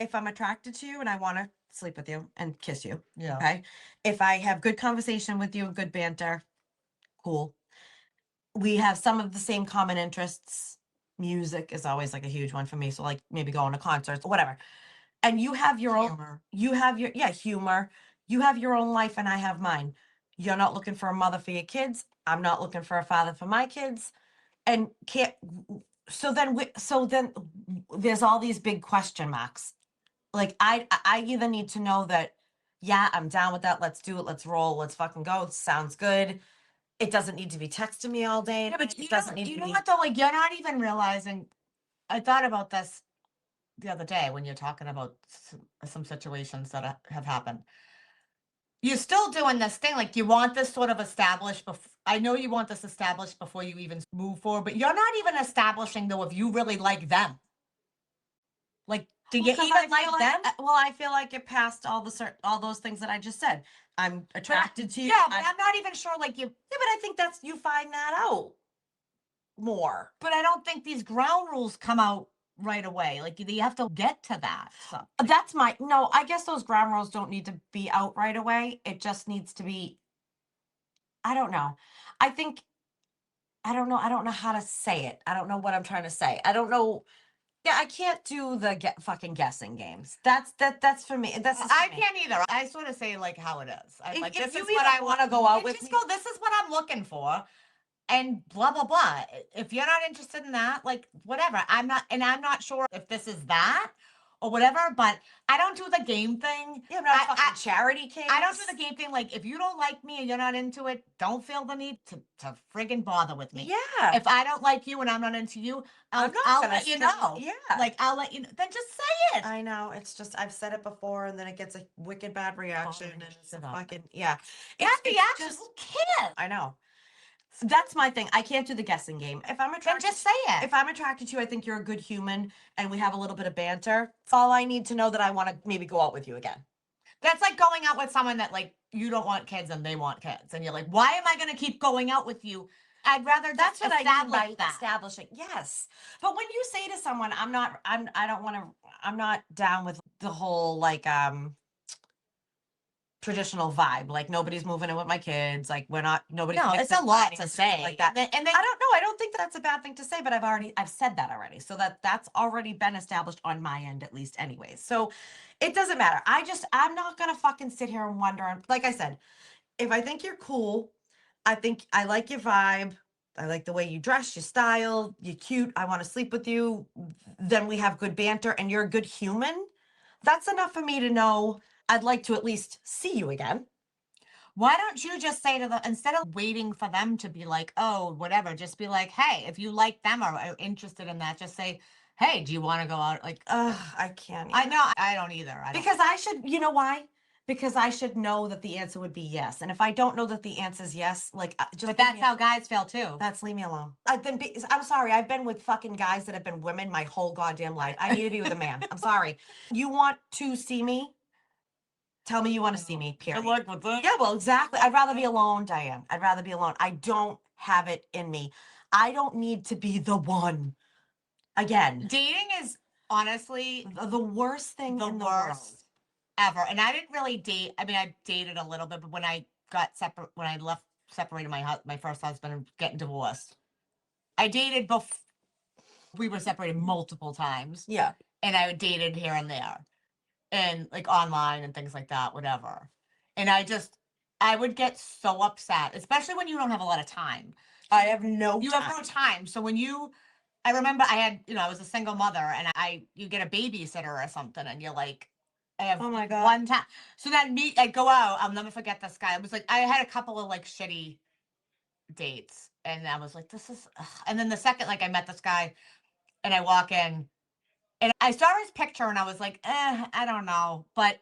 Speaker 2: If I'm attracted to you and I want to sleep with you and kiss you,
Speaker 1: Yeah.
Speaker 2: okay? If I have good conversation with you and good banter, cool. We have some of the same common interests. Music is always like a huge one for me. So like maybe going to concerts or whatever. And you have your
Speaker 1: Humor.
Speaker 2: you have your, humor. You have your own life and I have mine. You're not looking for a mother for your kids. I'm not looking for a father for my kids. And can't, so then there's all these big question marks. Like I either need to know that, yeah, I'm down with that. Let's do it. Let's roll. Let's fucking go. It sounds good. It doesn't need to be texting me all day.
Speaker 1: Yeah, but
Speaker 2: It doesn't need
Speaker 1: you
Speaker 2: to
Speaker 1: know
Speaker 2: be.
Speaker 1: what though? Like you're not even realizing. I thought about this the other day when you're talking about some situations that have happened. You're still doing this thing, like you want this sort of established. I know you want this established before you even move forward, but you're not even establishing though if you really like them. Like, do you
Speaker 2: Well, 'cause
Speaker 1: even
Speaker 2: I
Speaker 1: like
Speaker 2: feel
Speaker 1: them?
Speaker 2: Well, I feel like it passed all those things that I just said. I'm attracted to you.
Speaker 1: Yeah, but I'm not even sure. Like you,
Speaker 2: Yeah, but I think that's you find that out more.
Speaker 1: but I don't think these ground rules come out right away. Like you have to get to that. So.
Speaker 2: That's my no. I guess those ground rules don't need to be out right away. It just needs to be. I don't know. I think I don't know. I don't know how to say it. I don't know what I'm trying to say. I don't know. Yeah, I can't do the fucking guessing games. That's for me.
Speaker 1: I can't either. I sort of say like how it is. I'm like,
Speaker 2: If
Speaker 1: this
Speaker 2: you
Speaker 1: is what
Speaker 2: even
Speaker 1: I
Speaker 2: wanna go out with
Speaker 1: just
Speaker 2: me-
Speaker 1: go. This is what I'm looking for, and blah blah blah. If you're not interested in that, like whatever. I'm not sure if this is that or whatever. But I don't do the game thing.
Speaker 2: Yeah, I'm not
Speaker 1: I-
Speaker 2: a fucking
Speaker 1: I-
Speaker 2: charity case.
Speaker 1: I don't do the game thing. Like if you don't like me and you're not into it, don't feel the need to friggin' bother with me.
Speaker 2: Yeah.
Speaker 1: If I don't like you and I'm not into you,
Speaker 2: I'm not
Speaker 1: I'll
Speaker 2: gonna
Speaker 1: let you
Speaker 2: string-
Speaker 1: know.
Speaker 2: Yeah.
Speaker 1: Like I'll let you know. Then just say it.
Speaker 2: I know. It's just I've said it before, and then it gets a wicked bad reaction, and it's a
Speaker 1: Shut up.
Speaker 2: fucking yeah.
Speaker 1: Bad
Speaker 2: It's
Speaker 1: reaction.
Speaker 2: just-
Speaker 1: Who cares?
Speaker 2: I know. That's my thing. I can't do the guessing game. If I'm
Speaker 1: Then
Speaker 2: attracted,
Speaker 1: just say it.
Speaker 2: if I'm attracted to you, I think you're a good human, and we have a little bit of banter. It's all I need to know that I want to maybe go out with you again.
Speaker 1: That's like going out with someone that like you don't want kids and they want kids, and you're like, why am I going to keep going out with you? I'd rather
Speaker 2: That's
Speaker 1: just
Speaker 2: what I mean
Speaker 1: establish
Speaker 2: by
Speaker 1: that.
Speaker 2: establishing. Yes, but when you say to someone, I don't want to. I'm not down with the whole like traditional vibe. Like nobody's moving in with my kids. Like nobody's.
Speaker 1: No, it's a
Speaker 2: mixing
Speaker 1: lot
Speaker 2: weddings
Speaker 1: to
Speaker 2: and shit
Speaker 1: say.
Speaker 2: like that.
Speaker 1: And then
Speaker 2: I don't know. I don't think that's a bad thing to say, but I've said that already. So that's already been established on my end, at least anyways. So it doesn't matter. I'm not going to fucking sit here and wonder. Like I said, if I think you're cool, I think I like your vibe. I like the way you dress, your style, you're cute. I want to sleep with you. Then we have good banter and you're a good human. That's enough for me to know I'd like to at least see you again.
Speaker 1: why don't you just say to them, instead of waiting for them to be like, oh, whatever, just be like, hey, if you like them or are interested in that, just say, hey, do you want to go out? Like,
Speaker 2: I can't.
Speaker 1: I know, I don't either. I don't.
Speaker 2: Because I should, you know why? Because I should know that the answer would be yes. And if I don't know that the answer is yes, like just
Speaker 1: But that's how guys feel too.
Speaker 2: that's leave me alone. I'm sorry. I've been with fucking guys that have been women my whole goddamn life. I need to be with a man. I'm sorry. You want to see me? Tell me you want to see me, period.
Speaker 1: Good luck with that.
Speaker 2: Yeah, well, exactly. I'd rather be alone, Diane. I'd rather be alone. I don't have it in me. I don't need to be the one again.
Speaker 1: Dating is honestly
Speaker 2: The worst thing
Speaker 1: the
Speaker 2: in the world.
Speaker 1: worst ever. And I didn't really date. I mean, I dated a little bit, but when I got separated my first husband and getting divorced, I dated before. We were separated multiple times,
Speaker 2: Yeah.
Speaker 1: and I dated here and there, and like online and things like that, whatever. And I would get so upset, especially when you don't have a lot of time.
Speaker 2: I have no
Speaker 1: You
Speaker 2: time.
Speaker 1: have no time. So I remember I had, I was a single mother, and you get a babysitter or something, and you're like, I have
Speaker 2: Oh my God.
Speaker 1: one time. So then I go out. I'll never forget this guy. It was like I had a couple of like shitty dates, and I was like, this is. Ugh. And then the second, like, I met this guy, and I walk in, and I saw his picture, and I was like, I don't know, but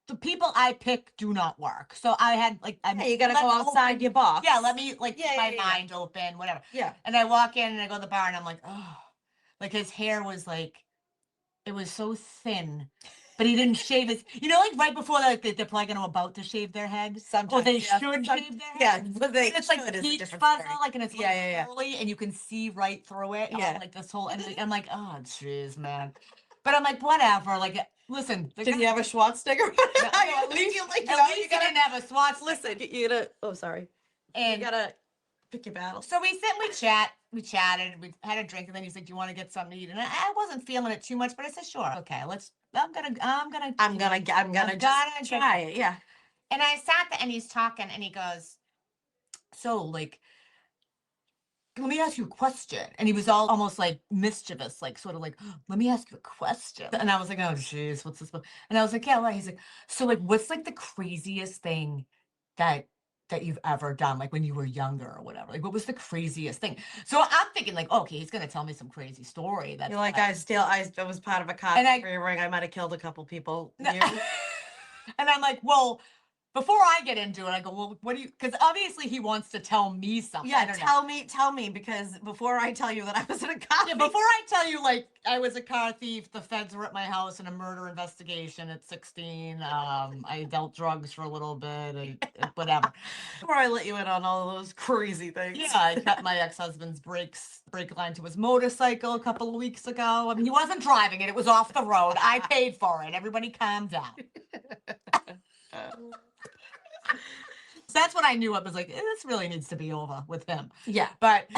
Speaker 1: the people I pick do not work. So I had like,
Speaker 2: Yeah, you gotta go outside your box.
Speaker 1: Yeah, let me like
Speaker 2: Yeah,
Speaker 1: keep my
Speaker 2: yeah, yeah.
Speaker 1: mind open, whatever.
Speaker 2: Yeah.
Speaker 1: And I walk in and I go to the bar and I'm like, oh, like his hair was like, it was so thin, but he didn't shave his, like right before they're probably about to shave their head.
Speaker 2: Sometimes
Speaker 1: Or they
Speaker 2: yeah,
Speaker 1: should
Speaker 2: some-
Speaker 1: shave their head.
Speaker 2: Yeah, but they
Speaker 1: It's like
Speaker 2: should is a
Speaker 1: peach
Speaker 2: different
Speaker 1: fuzzer,
Speaker 2: story.
Speaker 1: like, and it's
Speaker 2: Yeah,
Speaker 1: like
Speaker 2: yeah, yeah.
Speaker 1: curly, and you can see right through it.
Speaker 2: Yeah.
Speaker 1: Like this whole, and I'm like, oh, jeez, man. But I'm like, whatever. Like, listen.
Speaker 2: Did you have a Schwarzenegger?
Speaker 1: At least you didn't have a Schwarzenegger.
Speaker 2: Listen, you gotta. Oh, sorry.
Speaker 1: And
Speaker 2: you gotta pick your battles.
Speaker 1: so we chatted, we had a drink, and then he's like, do you want to get something to eat? And I wasn't feeling it too much, but I said, sure, okay, I'm gonna
Speaker 2: just try it. Yeah.
Speaker 1: And I sat there, and he's talking, and he goes, so like, let me ask you a question. And he was all almost like mischievous, like sort of like, let me ask you a question. And I was like, oh jeez, what's this? And I was like, yeah, well, he's like, so like, what's like the craziest thing that you've ever done, like when you were younger or whatever? Like, what was the craziest thing? So I'm thinking like, okay, he's gonna tell me some crazy story. That's
Speaker 2: You're like, I was part of a car ring. I might have killed a couple people.
Speaker 1: And I'm like, well, before I get into it, I go, well, what do you, because obviously he wants to tell me something.
Speaker 2: Yeah, tell me, because before I tell you that I was in a car thief.
Speaker 1: Before I tell you, like, I was a car thief, the feds were at my house in a murder investigation at 16. I dealt drugs for a little bit, whatever.
Speaker 2: Before I let you in on all those crazy things.
Speaker 1: Yeah, I cut my ex-husband's brake line to his motorcycle a couple of weeks ago. I mean, he wasn't driving it. It was off the road. I paid for it. Everybody calm down. So that's when I knew it was like, this really needs to be over with him.
Speaker 2: Yeah.
Speaker 1: But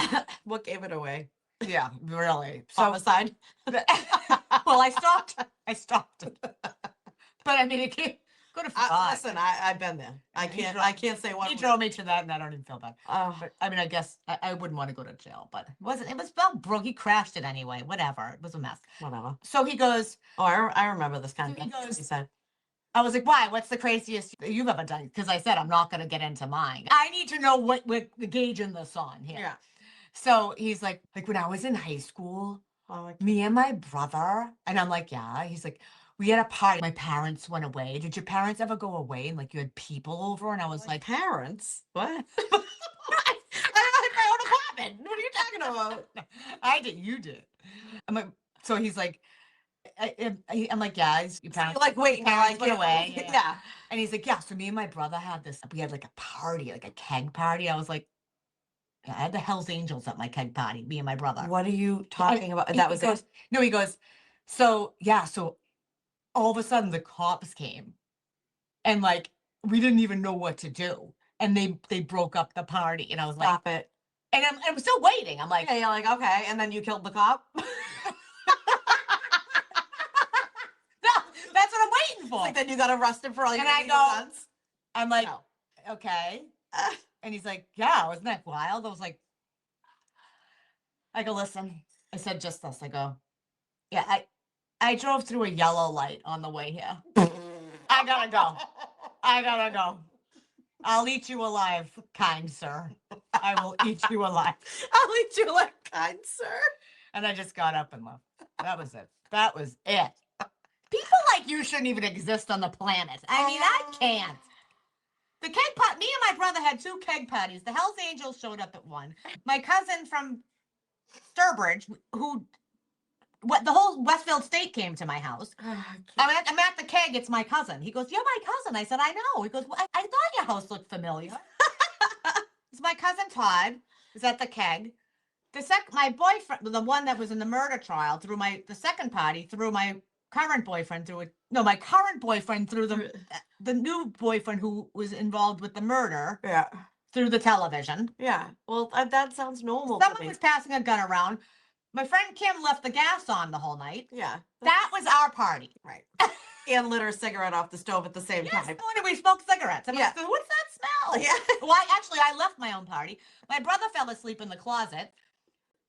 Speaker 2: what gave it away?
Speaker 1: Yeah, really.
Speaker 2: So, homicide.
Speaker 1: Well, I stopped it. But I mean, it can't go to
Speaker 2: listen, I've been there. I can't say what.
Speaker 1: He drove me to that, and I don't even feel bad.
Speaker 2: But,
Speaker 1: I mean, I guess I wouldn't want to go to jail, but it was well broke. He crashed it anyway. Whatever. It was a mess.
Speaker 2: Whatever.
Speaker 1: So he goes,
Speaker 2: oh, I remember this kind of
Speaker 1: he
Speaker 2: thing.
Speaker 1: goes,
Speaker 2: He said,
Speaker 1: I was like, why? What's the craziest you've ever done? Because I said I'm not going to get into mine. I need to know what we're gauging this on here.
Speaker 2: yeah.
Speaker 1: So he's like when I was in high school, me and my brother, and I'm like, yeah. He's like, we had a party. My parents went away. Did your parents ever go away and like you had people over? And I was like,
Speaker 2: parents? What? I had my own apartment. What are you talking about?
Speaker 1: I did. You did. I'm like, so he's like, I'm like, yeah. Your parents,
Speaker 2: like, wait,
Speaker 1: parents went away.
Speaker 2: Yeah.
Speaker 1: And he's like, yeah. So me and my brother we had like a party, like a keg party. I was like, yeah, I had the Hells Angels at my keg party, me and my brother.
Speaker 2: What are you talking about? That was it?
Speaker 1: No, he goes, so yeah, so all of a sudden the cops came and like we didn't even know what to do. And they broke up the party. And I was like,
Speaker 2: Stop it.
Speaker 1: and I'm still waiting. I'm like,
Speaker 2: Yeah, you're like, okay. And then you killed the cop.
Speaker 1: no, that's what I'm waiting for.
Speaker 2: Like, then you got arrested for all your
Speaker 1: And I
Speaker 2: illegal
Speaker 1: go-
Speaker 2: guns.
Speaker 1: I'm like,
Speaker 2: No.
Speaker 1: okay. And he's like, yeah, wasn't that wild? I was like, I go, listen. I said just this. I go, yeah, I drove through a yellow light on the way here. I gotta go. I gotta go. I'll eat you alive, kind sir. I will eat you alive.
Speaker 2: I'll eat you like kind sir.
Speaker 1: And I just got up and left. That was it. That was it. People like you shouldn't even exist on the planet. I mean, I can't. The keg party, me and my brother had 2 keg parties. The Hells Angels showed up at one. My cousin from Sturbridge, the whole Westfield state came to my house. I'm at the keg. It's my cousin. He goes, you're my cousin. I said, I know. He goes, well, I thought your house looked familiar. It's my cousin Todd is at the keg. My boyfriend, the one that was in the murder trial, threw the second party through my current boyfriend through it. No, my current boyfriend through the new boyfriend who was involved with the murder.
Speaker 2: Yeah.
Speaker 1: Through the television.
Speaker 2: Yeah. Well, that sounds normal.
Speaker 1: Someone was passing a gun around. My friend Kim left the gas on the whole night.
Speaker 2: Yeah.
Speaker 1: That was our party.
Speaker 2: Right. And lit her cigarette off the stove at the same
Speaker 1: Yes,
Speaker 2: time.
Speaker 1: morning we smoked cigarettes. I'm
Speaker 2: Yeah.
Speaker 1: like, what's that smell?
Speaker 2: Yeah.
Speaker 1: Well, I left my own party. My brother fell asleep in the closet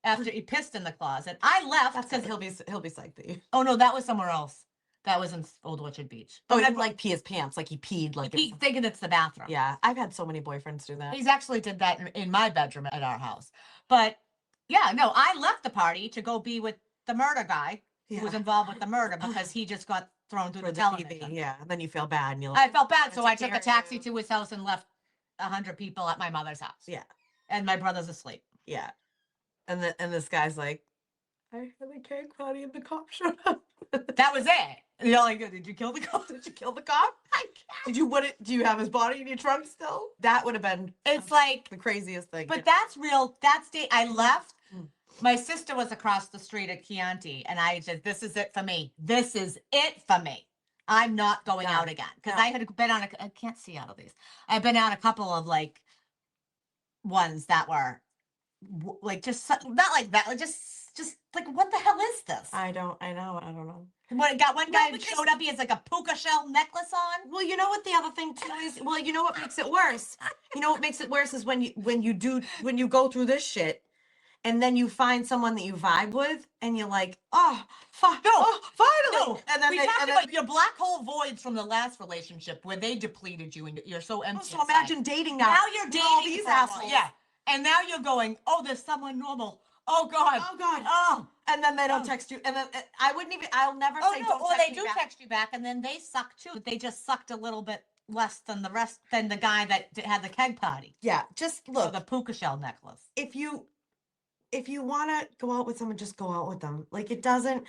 Speaker 1: after he pissed in the closet. I left
Speaker 2: Because
Speaker 1: because
Speaker 2: he'll be psyched at you.
Speaker 1: oh no, that was somewhere else. That was in Old Orchard Beach.
Speaker 2: Oh, he
Speaker 1: But
Speaker 2: didn't like pee his pants, like he peed like
Speaker 1: he thinking it's the bathroom.
Speaker 2: Yeah, I've had so many boyfriends do that.
Speaker 1: He's actually did that in my bedroom at our house. But yeah, no, I left the party to go be with the murder guy who was involved with the murder because he just got thrown through
Speaker 2: For
Speaker 1: the
Speaker 2: the
Speaker 1: television.
Speaker 2: TV, yeah. And then you feel bad and you're
Speaker 1: I
Speaker 2: like,
Speaker 1: felt bad, so I took a
Speaker 2: care
Speaker 1: taxi
Speaker 2: of you.
Speaker 1: to his house and left 100 people at my mother's house.
Speaker 2: Yeah.
Speaker 1: And my brother's asleep.
Speaker 2: Yeah. And this guy's like, I had a keg party and the cop showed up.
Speaker 1: That was it. And you're like, did you kill the cop?
Speaker 2: Did you kill the cop? Do you have his body in your trunk still? That would have been
Speaker 1: It's like,
Speaker 2: the craziest thing.
Speaker 1: but that's real. That's I left.
Speaker 2: Mm.
Speaker 1: My sister was across the street at Chianti, and I said, this is it for me. This is it for me. I'm not going
Speaker 2: No.
Speaker 1: out again. Because
Speaker 2: No.
Speaker 1: I had been on I can't see out of these. I've been on a couple of like ones that were like just not like that. Like just like, what the hell is this?
Speaker 2: I don't know.
Speaker 1: One guy
Speaker 2: because-
Speaker 1: showed up, he has like a puka shell necklace on.
Speaker 2: Well, you know what the other thing too is? Well, you know what makes it worse? You know what makes it worse is when you go through this shit and then you find someone that you vibe with and you're like, oh, finally.
Speaker 1: No,
Speaker 2: And then
Speaker 1: we talked about your black hole voids from the last relationship where they depleted you and you're so empty.
Speaker 2: so
Speaker 1: inside.
Speaker 2: imagine dating now.
Speaker 1: Now you're
Speaker 2: with
Speaker 1: dating
Speaker 2: all these
Speaker 1: for a while,
Speaker 2: assholes.
Speaker 1: Yeah. And now you're going, oh, there's someone normal. Oh God.
Speaker 2: Oh God.
Speaker 1: Oh.
Speaker 2: And then they don't
Speaker 1: Oh.
Speaker 2: text you. And then I'll never
Speaker 1: Oh
Speaker 2: say
Speaker 1: no.
Speaker 2: don't
Speaker 1: Or
Speaker 2: text
Speaker 1: they
Speaker 2: me
Speaker 1: do
Speaker 2: back.
Speaker 1: text you back, and then they suck too. They just sucked a little bit less than the guy that had the keg party.
Speaker 2: Yeah, just
Speaker 1: Or
Speaker 2: look.
Speaker 1: the puka shell necklace.
Speaker 2: If you want to go out with someone, just go out with them. Like it doesn't.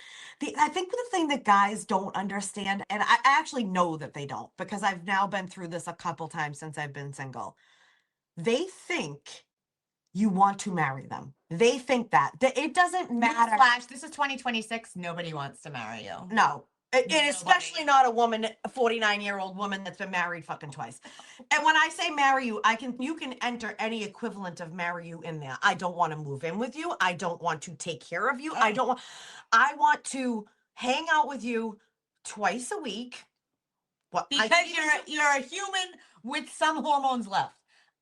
Speaker 2: I think the thing that guys don't understand, and I actually know that they don't, because I've now been through this a couple times since I've been single. They think you want to marry them. They think that it doesn't matter.
Speaker 1: Newsflash, this is 2026. Nobody wants to marry you.
Speaker 2: No. And
Speaker 1: Nobody.
Speaker 2: especially not a woman, a 49-year-old woman that's been married fucking twice. And when I say marry you, you can enter any equivalent of marry you in there. I don't want to move in with you. I don't want to take care of you.
Speaker 1: Oh.
Speaker 2: I want to hang out with you twice a week. What?
Speaker 1: Because you're a human with some hormones left.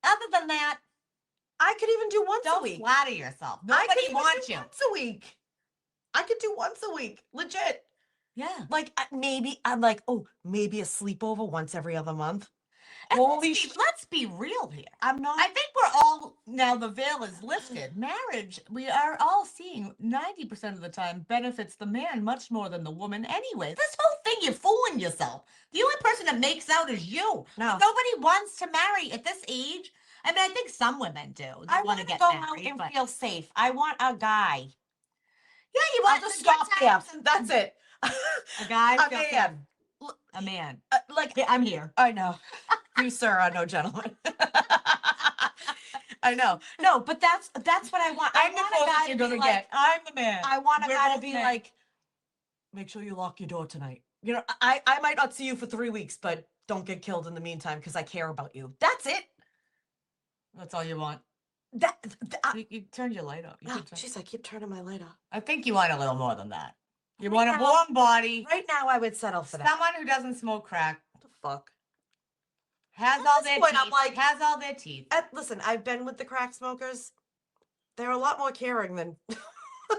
Speaker 1: Other than that,
Speaker 2: I could even do once a
Speaker 1: don't
Speaker 2: week.
Speaker 1: flatter yourself.
Speaker 2: I could
Speaker 1: Nobody
Speaker 2: even
Speaker 1: wants
Speaker 2: do
Speaker 1: you.
Speaker 2: once a week. I could do once a week. Legit.
Speaker 1: Yeah.
Speaker 2: Like maybe I'm like, oh, maybe a sleepover once every other month.
Speaker 1: And
Speaker 2: Holy
Speaker 1: let's be real here.
Speaker 2: I'm not.
Speaker 1: I think we're all, now the veil is lifted. Marriage, we are all seeing 90% of the time benefits the man much more than the woman anyway. This whole thing, you're fooling yourself. The only person that makes out is you.
Speaker 2: No.
Speaker 1: Nobody wants to marry at this age. I mean, I think some women do. They
Speaker 2: I
Speaker 1: want
Speaker 2: want
Speaker 1: to
Speaker 2: to
Speaker 1: get
Speaker 2: go
Speaker 1: married.
Speaker 2: out and
Speaker 1: but-
Speaker 2: feel safe. I want a guy.
Speaker 1: yeah, you
Speaker 2: I'll
Speaker 1: want
Speaker 2: just
Speaker 1: the good
Speaker 2: stop there.
Speaker 1: times and-
Speaker 2: That's it.
Speaker 1: A guy,
Speaker 2: A
Speaker 1: feel safe.
Speaker 2: man.
Speaker 1: A man.
Speaker 2: Like
Speaker 1: Yeah, I'm here.
Speaker 2: I know. You, sir, are no gentleman. I know. No, but that's what I want. I
Speaker 1: I'm the
Speaker 2: want a
Speaker 1: closest
Speaker 2: guy
Speaker 1: you're
Speaker 2: to be
Speaker 1: gonna
Speaker 2: like,
Speaker 1: get. I'm the man.
Speaker 2: I want a
Speaker 1: We're
Speaker 2: guy to
Speaker 1: both
Speaker 2: be
Speaker 1: men.
Speaker 2: like, make sure you lock your door tonight. You know, I might not see you for 3 weeks, but don't get killed in the meantime because I care about you. That's it.
Speaker 1: That's all you want.
Speaker 2: You
Speaker 1: turned your light up.
Speaker 2: Jeez, I keep turning my light off.
Speaker 1: I think you want a little more than that. You
Speaker 2: Right
Speaker 1: want a
Speaker 2: now-
Speaker 1: warm body.
Speaker 2: Right now, I would settle for that.
Speaker 1: Someone who doesn't smoke crack.
Speaker 2: What the fuck?
Speaker 1: Has
Speaker 2: At
Speaker 1: all
Speaker 2: this
Speaker 1: their
Speaker 2: point,
Speaker 1: teeth.
Speaker 2: I'm like-
Speaker 1: has all their teeth.
Speaker 2: Listen, I've been with the crack smokers. They're a lot more caring than.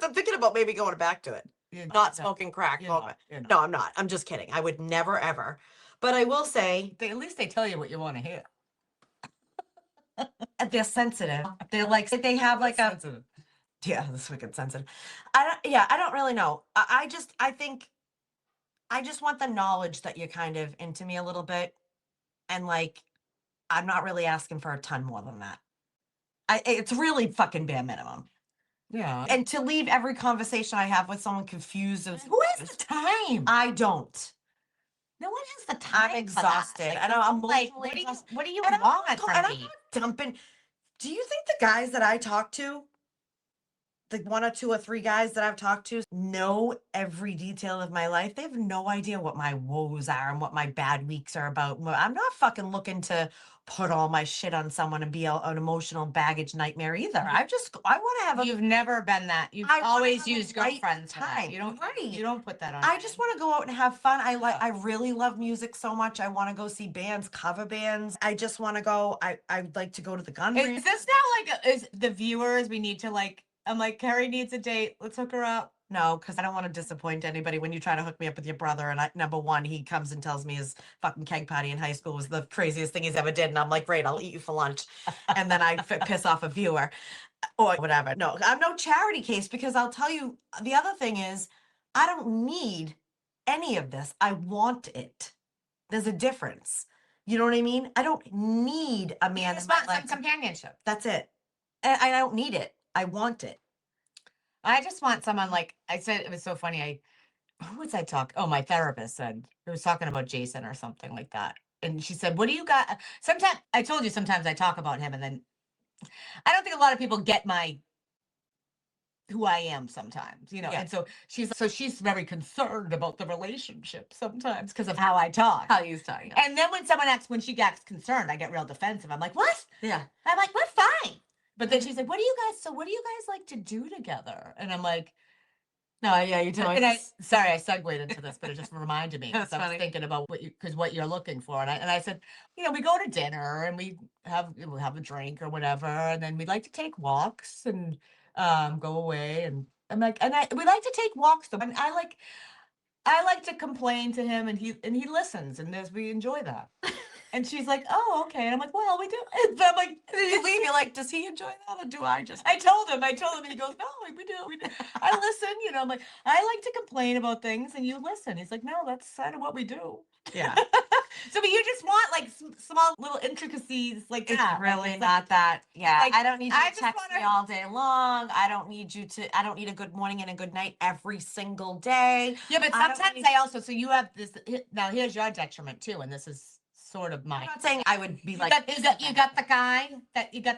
Speaker 2: I'm thinking about maybe going back to it. Not smoking crack.
Speaker 1: You're not, you're not.
Speaker 2: No, I'm not. I'm just kidding. I would never, ever. But I will say,
Speaker 1: At least they tell you what you want to hear.
Speaker 2: they're sensitive. They're like, they have like a.
Speaker 1: Sensitive.
Speaker 2: Yeah, this wicked sensitive. I don't really know. I think I just want the knowledge that you're kind of into me a little bit. And like, I'm not really asking for a ton more than that. It's really fucking bare minimum.
Speaker 1: Yeah.
Speaker 2: And to leave every conversation I have with someone confused of
Speaker 1: Who has the time?
Speaker 2: I don't.
Speaker 1: No one has the time.
Speaker 2: I'm exhausted. I know I'm
Speaker 1: like,
Speaker 2: emotionally
Speaker 1: what do you
Speaker 2: and
Speaker 1: want
Speaker 2: and
Speaker 1: from
Speaker 2: I'm
Speaker 1: me?
Speaker 2: not dumping. Do you think the guys that I talk to, the 1 or 2 or 3 guys that I've talked to, know every detail of my life? They have no idea what my woes are and what my bad weeks are about. I'm not fucking looking to put all my shit on someone and be an emotional baggage nightmare either. I want to have a.
Speaker 1: You've never been that. You've
Speaker 2: I wanna
Speaker 1: always
Speaker 2: have a
Speaker 1: used
Speaker 2: right
Speaker 1: girlfriends for that.
Speaker 2: time.
Speaker 1: You don't.
Speaker 2: Right.
Speaker 1: You don't put that on.
Speaker 2: I just want to go out and have fun.
Speaker 1: Yeah.
Speaker 2: I really love music so much. I want to go see bands, cover bands. I just want to go. I'd like to go to the gun range.
Speaker 1: Is this now like is the viewers? We need to like. I'm like Keri needs a date. Let's hook her up.
Speaker 2: No, because I don't want to disappoint anybody when you try to hook me up with your brother. And number one, he comes and tells me his fucking keg party in high school was the craziest thing he's ever did. And I'm like, great, I'll eat you for lunch. And then I piss off a viewer or whatever. No, I'm no charity case because I'll tell you, the other thing is I don't need any of this. I want it. There's a difference. You know what I mean? I don't need a
Speaker 1: You
Speaker 2: man in
Speaker 1: just
Speaker 2: my
Speaker 1: want some
Speaker 2: life.
Speaker 1: companionship.
Speaker 2: That's it. And I don't need it. I want it.
Speaker 1: I just want someone like I said. It was so funny. Who was I talking? Oh, my therapist said it was talking about Jason or something like that. And she said, "What do you got?" Sometimes I told you. Sometimes I talk about him, and then I don't think a lot of people get who I am sometimes, you know.
Speaker 2: Yeah.
Speaker 1: And so she's very concerned about the relationship sometimes because of how I talk.
Speaker 2: How you talking?
Speaker 1: And then when she gets concerned, I get real defensive. I'm like, "What?"
Speaker 2: Yeah.
Speaker 1: I'm like, "We're fine." But then she's like, what do you guys like to do together? And I'm like,
Speaker 2: No, yeah, you do.
Speaker 1: and sorry, I segued into this, but it just reminded me because
Speaker 2: That's
Speaker 1: I was
Speaker 2: funny.
Speaker 1: thinking about what you're looking for. And I said, we go to dinner and we'll have a drink or whatever. And then we like to take walks and go away. And I'm like, we like to take walks though. And I like to complain to him and he listens and we enjoy that. And she's like, oh, okay. And I'm like, well, we do. And I'm like,
Speaker 2: You leave, you're like, does he enjoy that or do I just?
Speaker 1: I told him, and he goes, no, we do. I listen, I'm like, I like to complain about things and you listen. He's like, no, that's kind of what we do.
Speaker 2: Yeah.
Speaker 1: So, but you just want like small little intricacies like
Speaker 2: It's
Speaker 1: that.
Speaker 2: really
Speaker 1: Like,
Speaker 2: not that. Yeah.
Speaker 1: like,
Speaker 2: I don't need you
Speaker 1: I
Speaker 2: to
Speaker 1: just
Speaker 2: text me
Speaker 1: wanna-
Speaker 2: all day long. I don't need a good morning and a good night every single day.
Speaker 1: Yeah, but
Speaker 2: I don't
Speaker 1: sometimes
Speaker 2: need-
Speaker 1: I also, so you have this, now here's your detriment too, and this is sort of
Speaker 2: I'm
Speaker 1: mine.
Speaker 2: not saying I would be
Speaker 1: You
Speaker 2: like,
Speaker 1: got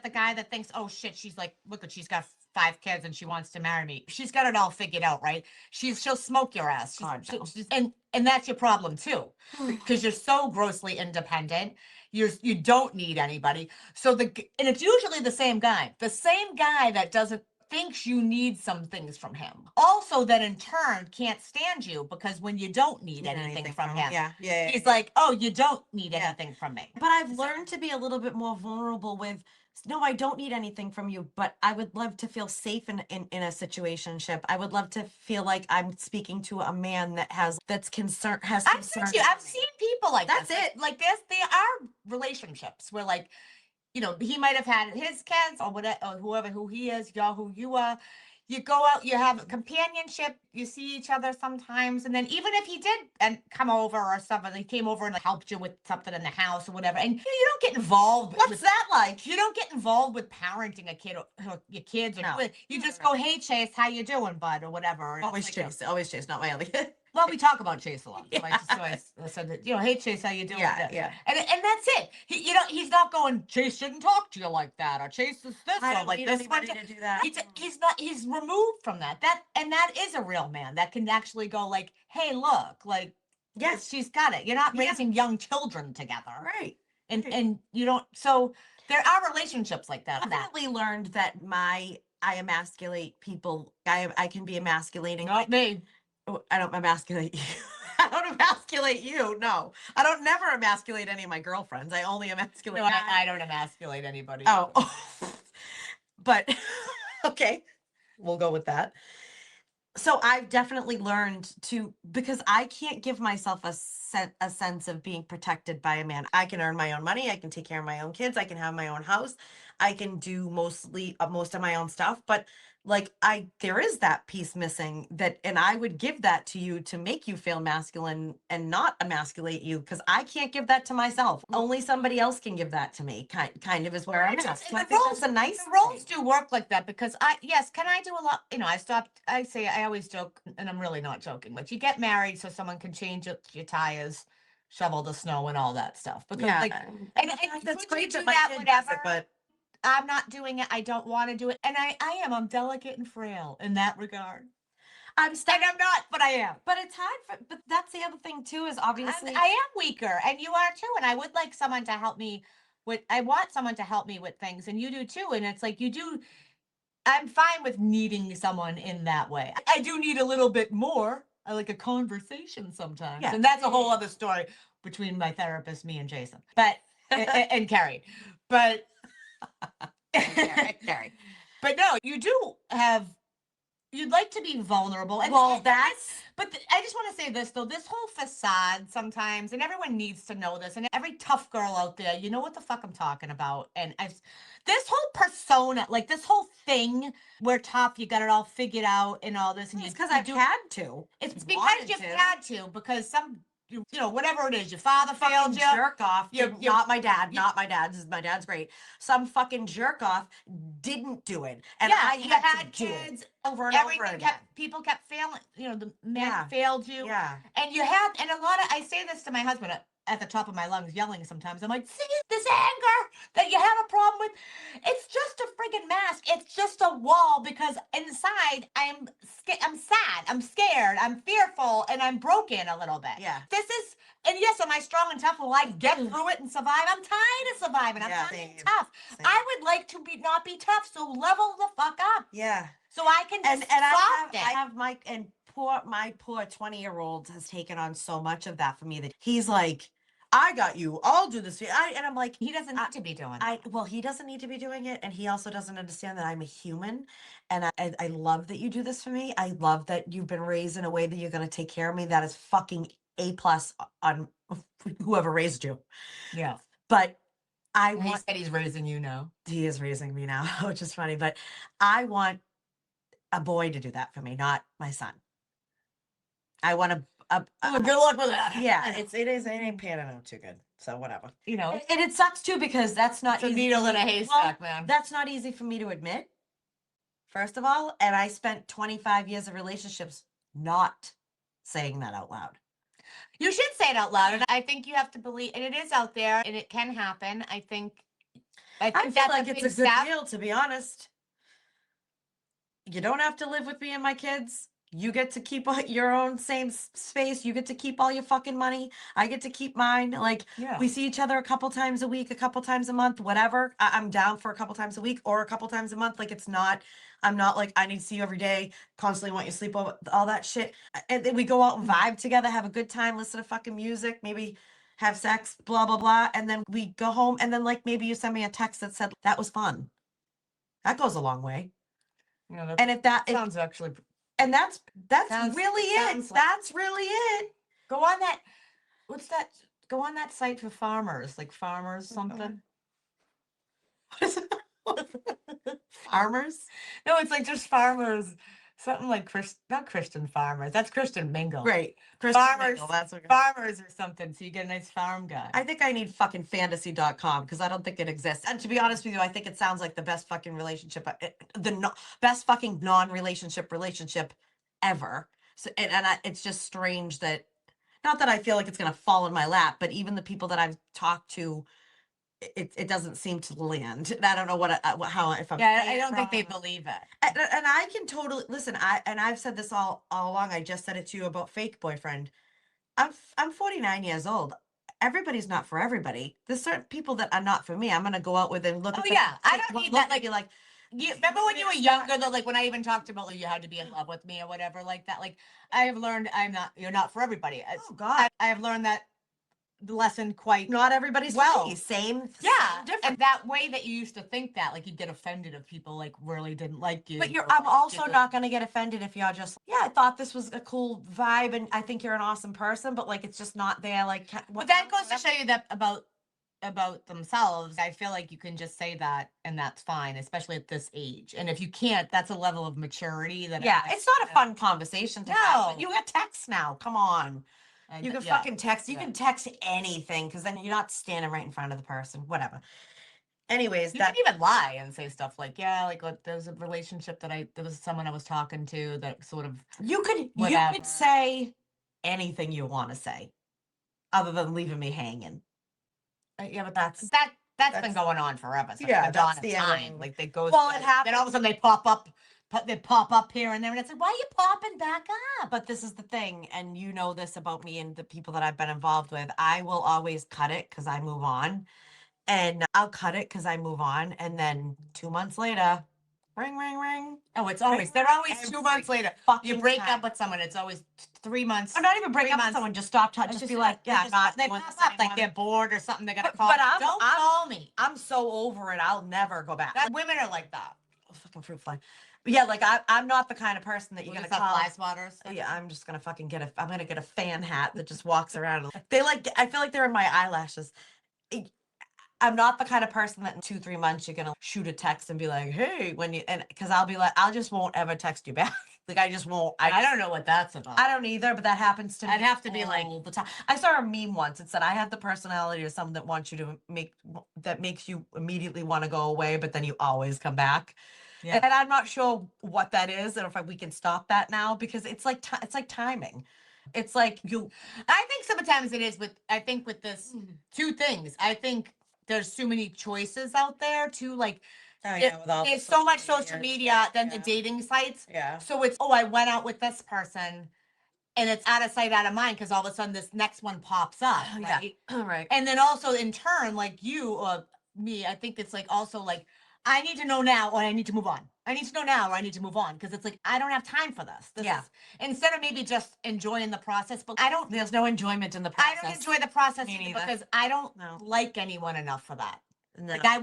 Speaker 1: the guy that thinks, oh shit, she's like, look at, she's got 5 kids and she wants to marry me. She's got it all figured out, right? She'll smoke your ass.
Speaker 2: God, no.
Speaker 1: And that's your problem too, because you're so grossly independent. You don't need anybody. And it's usually the same guy that thinks you need some things from him. Also, that in turn can't stand you because when you don't need anything from him,
Speaker 2: Yeah.
Speaker 1: he's like, oh, you don't need
Speaker 2: Yeah.
Speaker 1: anything from me.
Speaker 2: But I've learned to be a little bit more vulnerable with, no, I don't need anything from you, but I would love to feel safe in a situationship. I would love to feel like I'm speaking to a man that's concerned, has
Speaker 1: I've
Speaker 2: concern.
Speaker 1: seen people like
Speaker 2: That's
Speaker 1: this.
Speaker 2: it.
Speaker 1: Like this, there are relationships where like, he might have had his kids or whatever, or whoever who he is, y'all who you are. You go out, you have companionship, you see each other sometimes, and then even if he did and come over or something, he came over and like, helped you with something in the house or whatever, and you don't get involved.
Speaker 2: What's that like?
Speaker 1: You don't get involved with parenting a kid or your kids. Or
Speaker 2: No.
Speaker 1: You just go, hey Chase, how you doing, bud, or whatever.
Speaker 2: Always Chase, not my other kid.
Speaker 1: Well, we talk about Chase a lot. So
Speaker 2: Yeah.
Speaker 1: I said that, hey Chase, how you doing?
Speaker 2: Yeah.
Speaker 1: And that's it. He's not going, Chase shouldn't talk to you like that, or Chase is this,
Speaker 2: I
Speaker 1: or
Speaker 2: don't
Speaker 1: like
Speaker 2: need
Speaker 1: this.
Speaker 2: anybody to do that.
Speaker 1: He's removed from that. That is a real man that can actually go like, hey, look, like,
Speaker 2: Yes.
Speaker 1: She's got it. You're not
Speaker 2: Yeah.
Speaker 1: raising young children together.
Speaker 2: Right.
Speaker 1: And you don't, so there are relationships like that.
Speaker 2: I've definitely learned that I emasculate people. I can be emasculating.
Speaker 1: Not me.
Speaker 2: I don't emasculate you. I don't emasculate you. No, I don't never emasculate any of my girlfriends. I only emasculate.
Speaker 1: No, I don't emasculate anybody.
Speaker 2: Oh, but okay, we'll go with that. So I've definitely learned to, because I can't give myself a sense of being protected by a man. I can earn my own money. I can take care of my own kids. I can have my own house. I can do most of my own stuff. But like there is that piece missing that, and I would give that to you to make you feel masculine and not emasculate you, because I can't give that to myself. Only somebody else can give that to me. Kind of is where I'm at. So I think that's a nice
Speaker 1: The roles do work like that, because can I do a lot, I always joke, and I'm really not joking, but you get married so someone can change your tires, shovel the snow and all that stuff. Because and
Speaker 2: that's
Speaker 1: could you
Speaker 2: great
Speaker 1: do
Speaker 2: that my
Speaker 1: that
Speaker 2: kid does
Speaker 1: whatever,
Speaker 2: it, but
Speaker 1: I'm not doing it. I don't want to do it. And I'm delicate and frail in that regard.
Speaker 2: I'm
Speaker 1: not, but I am.
Speaker 2: But it's hard. But that's the other thing too, is obviously
Speaker 1: I am weaker, and you are too. And I would like someone to help me I want someone to help me with things, and you do too. And it's like you do. I'm fine with needing someone in that way. I do need a little bit more. I like a conversation sometimes.
Speaker 2: Yeah.
Speaker 1: And that's a whole other story between my therapist, me and Jason, but and Keri. But
Speaker 2: Keri.
Speaker 1: But no, you'd like to be vulnerable. And
Speaker 2: Well,
Speaker 1: I just want to say this though, this whole facade sometimes, and everyone needs to know this, and every tough girl out there, you know what the fuck I'm talking about. And this whole persona, like this whole thing, we're tough, you got it all figured out and all this, and
Speaker 2: it's because I've had to.
Speaker 1: It's because you've had to, because whatever it is, your father failed you.
Speaker 2: Jerk off.
Speaker 1: You're
Speaker 2: not my dad. Not my dad. My dad's great. Some fucking jerk off didn't do it, and
Speaker 1: Yeah,
Speaker 2: I
Speaker 1: you
Speaker 2: had
Speaker 1: had
Speaker 2: to do
Speaker 1: kids,
Speaker 2: it over and over
Speaker 1: everything
Speaker 2: again.
Speaker 1: people kept failing. The man
Speaker 2: Yeah.
Speaker 1: failed you.
Speaker 2: Yeah.
Speaker 1: And you had, and a lot of, I say this to my husband at the top of my lungs, yelling sometimes. I'm like, see this anger that you have a problem with? It's just a friggin' mask. It's just a wall, because inside I'm sad, I'm scared, I'm fearful, and I'm broken a little bit.
Speaker 2: Yeah.
Speaker 1: And yes, am I strong and tough? Will I get through it and survive? I'm tired of surviving. I'm tired of being tough.
Speaker 2: Same.
Speaker 1: I would like to not be tough, so level the fuck up.
Speaker 2: Yeah.
Speaker 1: So I can just
Speaker 2: I have my poor 20-year-old has taken on so much of that for me, that he's like, I got you. I'll do this. And I'm like,
Speaker 1: he doesn't need to be doing it.
Speaker 2: Well, he doesn't need to be doing it, and he also doesn't understand that I'm a human, and I love that you do this for me. I love that you've been raised in a way that you're going to take care of me. That is fucking A+ on whoever raised you.
Speaker 1: Yeah.
Speaker 2: But
Speaker 1: He said he's raising you now.
Speaker 2: He is raising me now, which is funny. But I want a boy to do that for me, not my son. I want
Speaker 1: good luck with that.
Speaker 2: Yeah, it ain't panning out too good. So whatever.
Speaker 1: And
Speaker 2: it sucks too, because that's not
Speaker 1: easy. A needle in a haystack, man.
Speaker 2: That's not easy for me to admit, first of all. And I spent 25 years of relationships not saying that out loud.
Speaker 1: You should say it out loud. And I think you have to believe, and it is out there, and it can happen. I think
Speaker 2: feel
Speaker 1: that's
Speaker 2: like it's a good deal, to be honest. You don't have to live with me and my kids. You get to keep your own same space. You get to keep all your fucking money. I get to keep mine. Like, we see each other a couple times a week, a couple times a month, whatever. I'm down for a couple times a week or a couple times a month. Like, I'm not like, I need to see you every day, constantly want you to sleep over, all that shit. And then we go out and vibe together, have a good time, listen to fucking music, maybe have sex, blah, blah, blah. And then we go home, and then like maybe you send me a text that said, that was fun. That goes a long way. And if that
Speaker 1: sounds actually...
Speaker 2: And that's
Speaker 1: sounds,
Speaker 2: really it. That's really it.
Speaker 1: Go on that. What's that? Go on that site for farmers, like farmers something.
Speaker 2: Farmers?
Speaker 1: No, it's like just farmers. Something like not Christian farmers. That's Christian Mingle.
Speaker 2: Right.
Speaker 1: Farmers.
Speaker 2: Mingle, that's what
Speaker 1: farmers or something. So you get a nice farm guy.
Speaker 2: I think I need fucking fantasy.com, because I don't think it exists. And to be honest with you, I think it sounds like the best fucking relationship, best fucking non-relationship ever. So, it's just strange that, not that I feel like it's going to fall in my lap, but even the people that I've talked to, it doesn't seem to land. I don't know if I'm.
Speaker 1: Yeah, I don't think they believe it.
Speaker 2: And I can totally listen. I've said this all along. I just said it to you about fake boyfriend. I'm 49 years old. Everybody's not for everybody. There's certain people that are not for me. I'm gonna go out with and look
Speaker 1: Oh
Speaker 2: at them.
Speaker 1: yeah, I
Speaker 2: take
Speaker 1: don't
Speaker 2: one
Speaker 1: need
Speaker 2: look
Speaker 1: that.
Speaker 2: and
Speaker 1: Like,
Speaker 2: be like,
Speaker 1: you remember when you were younger, though, like when I even talked about like, you had to be in love with me or whatever, like that. Like I have learned you're not for everybody.
Speaker 2: oh God,
Speaker 1: I have learned that lesson quite
Speaker 2: not everybody's for
Speaker 1: well.
Speaker 2: me. Same,
Speaker 1: Yeah,
Speaker 2: different.
Speaker 1: and that way that you used to think that, like you'd get offended if people like really didn't like you.
Speaker 2: But
Speaker 1: or,
Speaker 2: I'm
Speaker 1: like,
Speaker 2: also
Speaker 1: did the-
Speaker 2: not gonna get offended if you're just, yeah, I thought this was a cool vibe and I think you're an awesome person, but like it's just not there. Like,
Speaker 1: But that goes to show you that about themselves. I feel like you can just say that and that's fine, especially at this age. And if you can't, that's a level of maturity that
Speaker 2: yeah, it's not a fun conversation to have.
Speaker 1: No.
Speaker 2: You got texts now. Come on. You can
Speaker 1: yeah.
Speaker 2: fucking text. You
Speaker 1: Yeah.
Speaker 2: can text anything because then you're not standing right in front of the person. Whatever. Anyways,
Speaker 1: You
Speaker 2: that
Speaker 1: can even lie and say stuff like, yeah, like there was a relationship there was someone I was talking to that sort of
Speaker 2: you could
Speaker 1: whatever.
Speaker 2: say anything you want to say, other than leaving me hanging.
Speaker 1: Yeah, but that's been going on forever. So yeah,
Speaker 2: that's
Speaker 1: the
Speaker 2: the
Speaker 1: time.
Speaker 2: end.
Speaker 1: Like they go.
Speaker 2: Well, it
Speaker 1: Then all of a sudden they pop up. They pop up here and there, and it's like, why are you popping back up?
Speaker 2: But this is the thing, and you know this about me and the people that I've been involved with. I will always cut it because I move on, and I'll cut it because I move on, and then 2 months later, ring, ring, ring.
Speaker 1: Oh, it's always they're always 2 months later. You break up with someone, it's always 3 months.
Speaker 2: Or not even break up with someone, just stop touch. Just be like, yeah, I'm not
Speaker 1: they
Speaker 2: doing
Speaker 1: pop
Speaker 2: this
Speaker 1: up like
Speaker 2: anymore.
Speaker 1: they're bored or something. They're gonna
Speaker 2: But-
Speaker 1: call.
Speaker 2: but
Speaker 1: me.
Speaker 2: I'm-
Speaker 1: Don't
Speaker 2: I'm-
Speaker 1: call me.
Speaker 2: I'm so over it. I'll never go back.
Speaker 1: Women are like that.
Speaker 2: Oh, fucking fruit fly. But yeah, like I'm not the kind of person that you're
Speaker 1: We'll
Speaker 2: gonna
Speaker 1: just have
Speaker 2: call.
Speaker 1: fly swatters.
Speaker 2: Yeah, I'm just gonna fucking I'm gonna get a fan hat that just walks around. They like, I feel like they're in my eyelashes. I'm not the kind of person that in 2-3 months you're gonna shoot a text and be like, hey, because I'll be like, I just won't ever text you back. Like I just won't.
Speaker 1: I don't know what that's about.
Speaker 2: I don't either, but that happens to me.
Speaker 1: I'd have to be like
Speaker 2: all the time. I saw a meme once. It said, I have the personality of someone that wants you to that makes you immediately want to go away, but then you always come back.
Speaker 1: Yeah.
Speaker 2: And I'm not sure what that is, and if we can stop that now, because it's like timing. It's like
Speaker 1: I think sometimes it is I think with this two things. I think there's too many choices out there too. Like there's so much social media than the dating sites.
Speaker 2: Yeah.
Speaker 1: So it's, I went out with this person and it's out of sight, out of mind because all of a sudden this next one pops up. Right.
Speaker 2: Yeah. Right.
Speaker 1: And then also in turn, like you or me, I think it's like also like, I need to know now or I need to move on. I need to know now or I need to move on because it's like, I don't have time for this.
Speaker 2: Yeah.
Speaker 1: Instead of maybe just enjoying the process, but
Speaker 2: There's no enjoyment in the process.
Speaker 1: I don't enjoy the process
Speaker 2: Me
Speaker 1: either
Speaker 2: neither.
Speaker 1: because I don't like anyone enough for that.
Speaker 2: No.
Speaker 1: Like I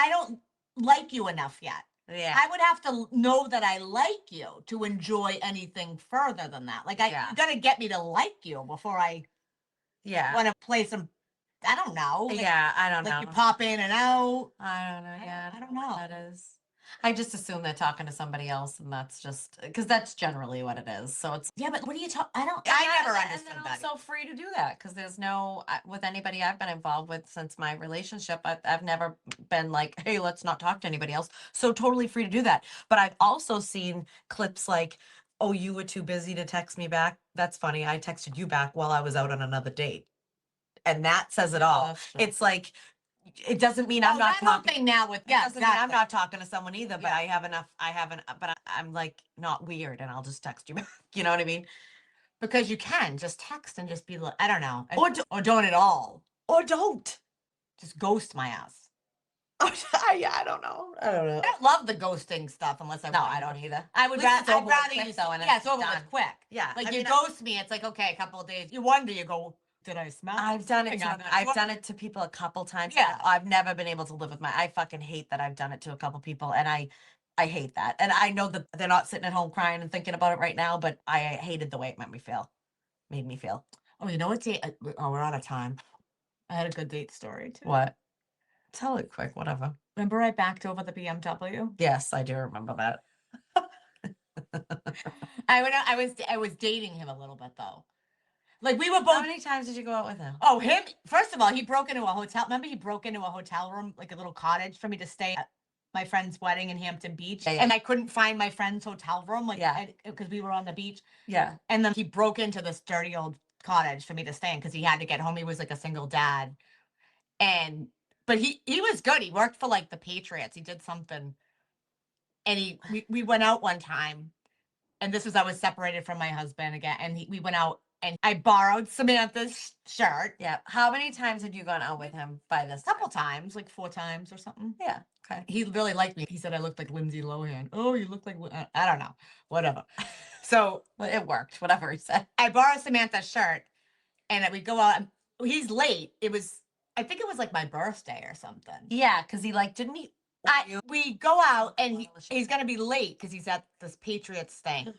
Speaker 1: don't like you enough yet.
Speaker 2: Yeah.
Speaker 1: I would have to know that I like you to enjoy anything further than that. Like you gotta get me to like you before I want to play some, I don't know. Like,
Speaker 2: I don't know.
Speaker 1: Like you pop in and out.
Speaker 2: I don't know. Yeah,
Speaker 1: I don't know.
Speaker 2: What that is. I just assume they're talking to somebody else, and that's just because that's generally what it is. So it's
Speaker 1: But what do you talk? I never understood
Speaker 2: and
Speaker 1: that.
Speaker 2: I'm so free to do that because there's no with anybody I've been involved with since my relationship. I've never been like, hey, let's not talk to anybody else. So totally free to do that. But I've also seen clips like, oh, you were too busy to text me back. That's funny. I texted you back while I was out on another date, and that says it all. It's like. It doesn't mean I'm not talking
Speaker 1: now with
Speaker 2: doesn't mean I'm not talking to someone either, but I haven't but I'm like not weird and I'll just text you back. You know what I mean?
Speaker 1: Because you can just text and just be like, I don't know.
Speaker 2: Or
Speaker 1: don't at all.
Speaker 2: Or don't.
Speaker 1: Just ghost my ass.
Speaker 2: I don't know. I
Speaker 1: don't love the ghosting stuff unless I
Speaker 2: No, I don't either.
Speaker 1: I'd rather you it's over with quick.
Speaker 2: Yeah.
Speaker 1: Like you ghost me, it's like, okay, a couple of days. You wonder, you go, did I smell?
Speaker 2: I've done it to people a couple times.
Speaker 1: Yeah.
Speaker 2: I've never been able to live with I fucking hate that I've done it to a couple people and I hate that. And I know that they're not sitting at home crying and thinking about it right now, but I hated the way it made me feel.
Speaker 1: Oh, you know what date? We're out of time. I had a good date story too.
Speaker 2: What? Tell it quick, whatever.
Speaker 1: Remember I backed over the BMW?
Speaker 2: Yes, I do remember that.
Speaker 1: I was dating him a little bit though. Like we were both.
Speaker 2: How many times did you go out with him?
Speaker 1: Oh, him. First of all, he broke into a hotel. Remember, he broke into a hotel room, like a little cottage, for me to stay at my friend's wedding in Hampton Beach, and I couldn't find my friend's hotel room, because we were on the beach.
Speaker 2: Yeah.
Speaker 1: And then he broke into this dirty old cottage for me to stay in because he had to get home. He was like a single dad, but he was good. He worked for like the Patriots. He did something, and we went out one time, and I was separated from my husband again, and we went out. and I borrowed Samantha's shirt
Speaker 2: Yeah. How many times had you gone out with him by this
Speaker 1: a couple times, like 4 times or something.
Speaker 2: Yeah. Okay.
Speaker 1: He really liked me. He said I looked like Lindsay Lohan. Oh, you look like I don't know, whatever. So
Speaker 2: Well, it worked, whatever he said.
Speaker 1: I borrowed Samantha's shirt, and we go out. And he's late. I think it was like my birthday or something.
Speaker 2: Yeah, because he like didn't he?
Speaker 1: We go out, and
Speaker 2: Bottle of
Speaker 1: he's gonna be late because he's at this Patriots thing.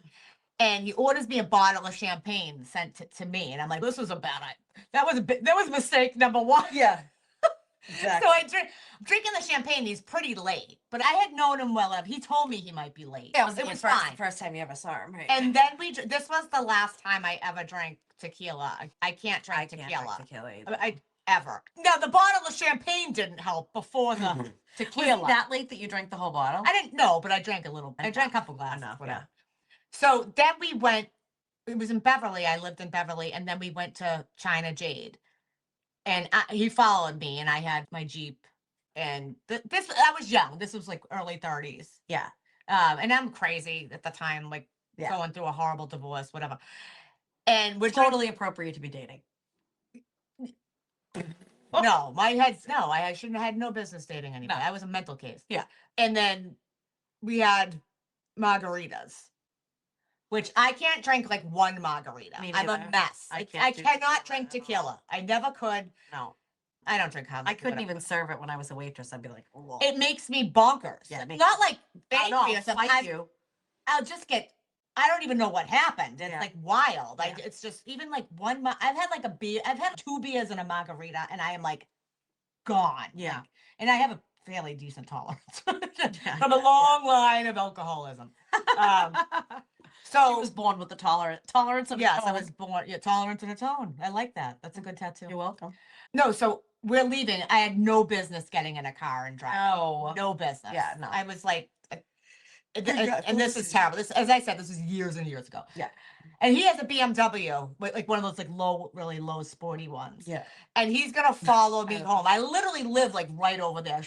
Speaker 1: And he orders me a bottle of champagne sent to me, and I'm like, "This was a bad idea. That was mistake number one."
Speaker 2: Yeah. Exactly.
Speaker 1: So I'm drinking the champagne. He's pretty late, but I had known him well enough. He told me he might be late.
Speaker 2: Yeah,
Speaker 1: it was
Speaker 2: first,
Speaker 1: fine.
Speaker 2: the first time you ever saw him, right?
Speaker 1: And then this was the last time I ever drank tequila. I can't drink tequila.
Speaker 2: Can't drink tequila either.
Speaker 1: I ever. Now the bottle of champagne didn't help before the
Speaker 2: Was
Speaker 1: tequila.
Speaker 2: it that late that you drank the whole bottle?
Speaker 1: I didn't know, but I drank a little. I drank a couple glasses.
Speaker 2: Enough,
Speaker 1: whatever.
Speaker 2: yeah.
Speaker 1: So then we went. It was in Beverly. I lived in Beverly, and then we went to China Jade, and he followed me, and I had my Jeep, and I was young. This was like early 30s.
Speaker 2: Yeah.
Speaker 1: And I'm crazy at the time, like going through a horrible divorce, whatever. And we're
Speaker 2: Totally appropriate to be dating.
Speaker 1: No, I shouldn't have had no business dating anybody.
Speaker 2: No.
Speaker 1: I was a mental case.
Speaker 2: Yeah.
Speaker 1: And then we had margaritas, which I can't drink like one margarita.
Speaker 2: Me
Speaker 1: I'm a
Speaker 2: neither.
Speaker 1: mess.
Speaker 2: I
Speaker 1: I
Speaker 2: can't do
Speaker 1: cannot
Speaker 2: tequila
Speaker 1: drink
Speaker 2: at all.
Speaker 1: tequila. I never could.
Speaker 2: No.
Speaker 1: I don't drink
Speaker 2: I couldn't even serve it when I was a waitress. I'd be like, whoa.
Speaker 1: It makes me bonkers.
Speaker 2: Yeah, it makes
Speaker 1: Not like
Speaker 2: I know,
Speaker 1: angry or something.
Speaker 2: like you.
Speaker 1: I'll just I don't even know what happened. It's
Speaker 2: Yeah.
Speaker 1: like wild.
Speaker 2: Yeah.
Speaker 1: It's just even like I've had like a beer. I've had 2 beers and a margarita, and I am like gone.
Speaker 2: Yeah.
Speaker 1: Like, and I have a fairly decent tolerance
Speaker 2: Yeah.
Speaker 1: from a long line of alcoholism.
Speaker 2: She was born with the tolerance of
Speaker 1: yes,
Speaker 2: a
Speaker 1: I
Speaker 2: tone.
Speaker 1: was born tolerant to the tone. I like that. That's a good tattoo.
Speaker 2: You're welcome.
Speaker 1: No, so we're leaving. I had no business getting in a car and driving.
Speaker 2: No.
Speaker 1: No business.
Speaker 2: Yeah, no.
Speaker 1: I was like,
Speaker 2: got
Speaker 1: and this is terrible. This, as I said, this was years and years ago.
Speaker 2: Yeah.
Speaker 1: And he has a BMW, like one of those like really low sporty ones.
Speaker 2: Yeah.
Speaker 1: And he's gonna follow me home. I literally live like right over there.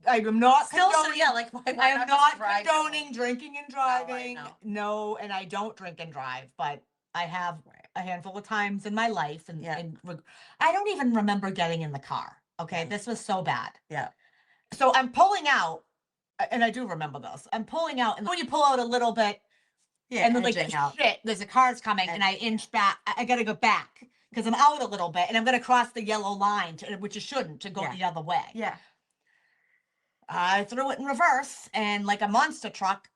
Speaker 1: I am not
Speaker 2: Still, so
Speaker 1: condoning,
Speaker 2: yeah, like
Speaker 1: I am not
Speaker 2: driving.
Speaker 1: condoning drinking and driving.
Speaker 2: know.
Speaker 1: No, and I don't drink and drive, but I have a handful of times in my life, and I don't even remember getting in the car. Okay, this was so bad.
Speaker 2: Yeah.
Speaker 1: So I'm pulling out, and I do remember this. I'm pulling out, and when you pull out a little bit, and then like shit, there's a car's coming, and I inch back. I gotta go back because I'm out a little bit, and I'm gonna cross the yellow line, which you shouldn't, to go the other way.
Speaker 2: Yeah.
Speaker 1: I threw it in reverse, and like a monster truck,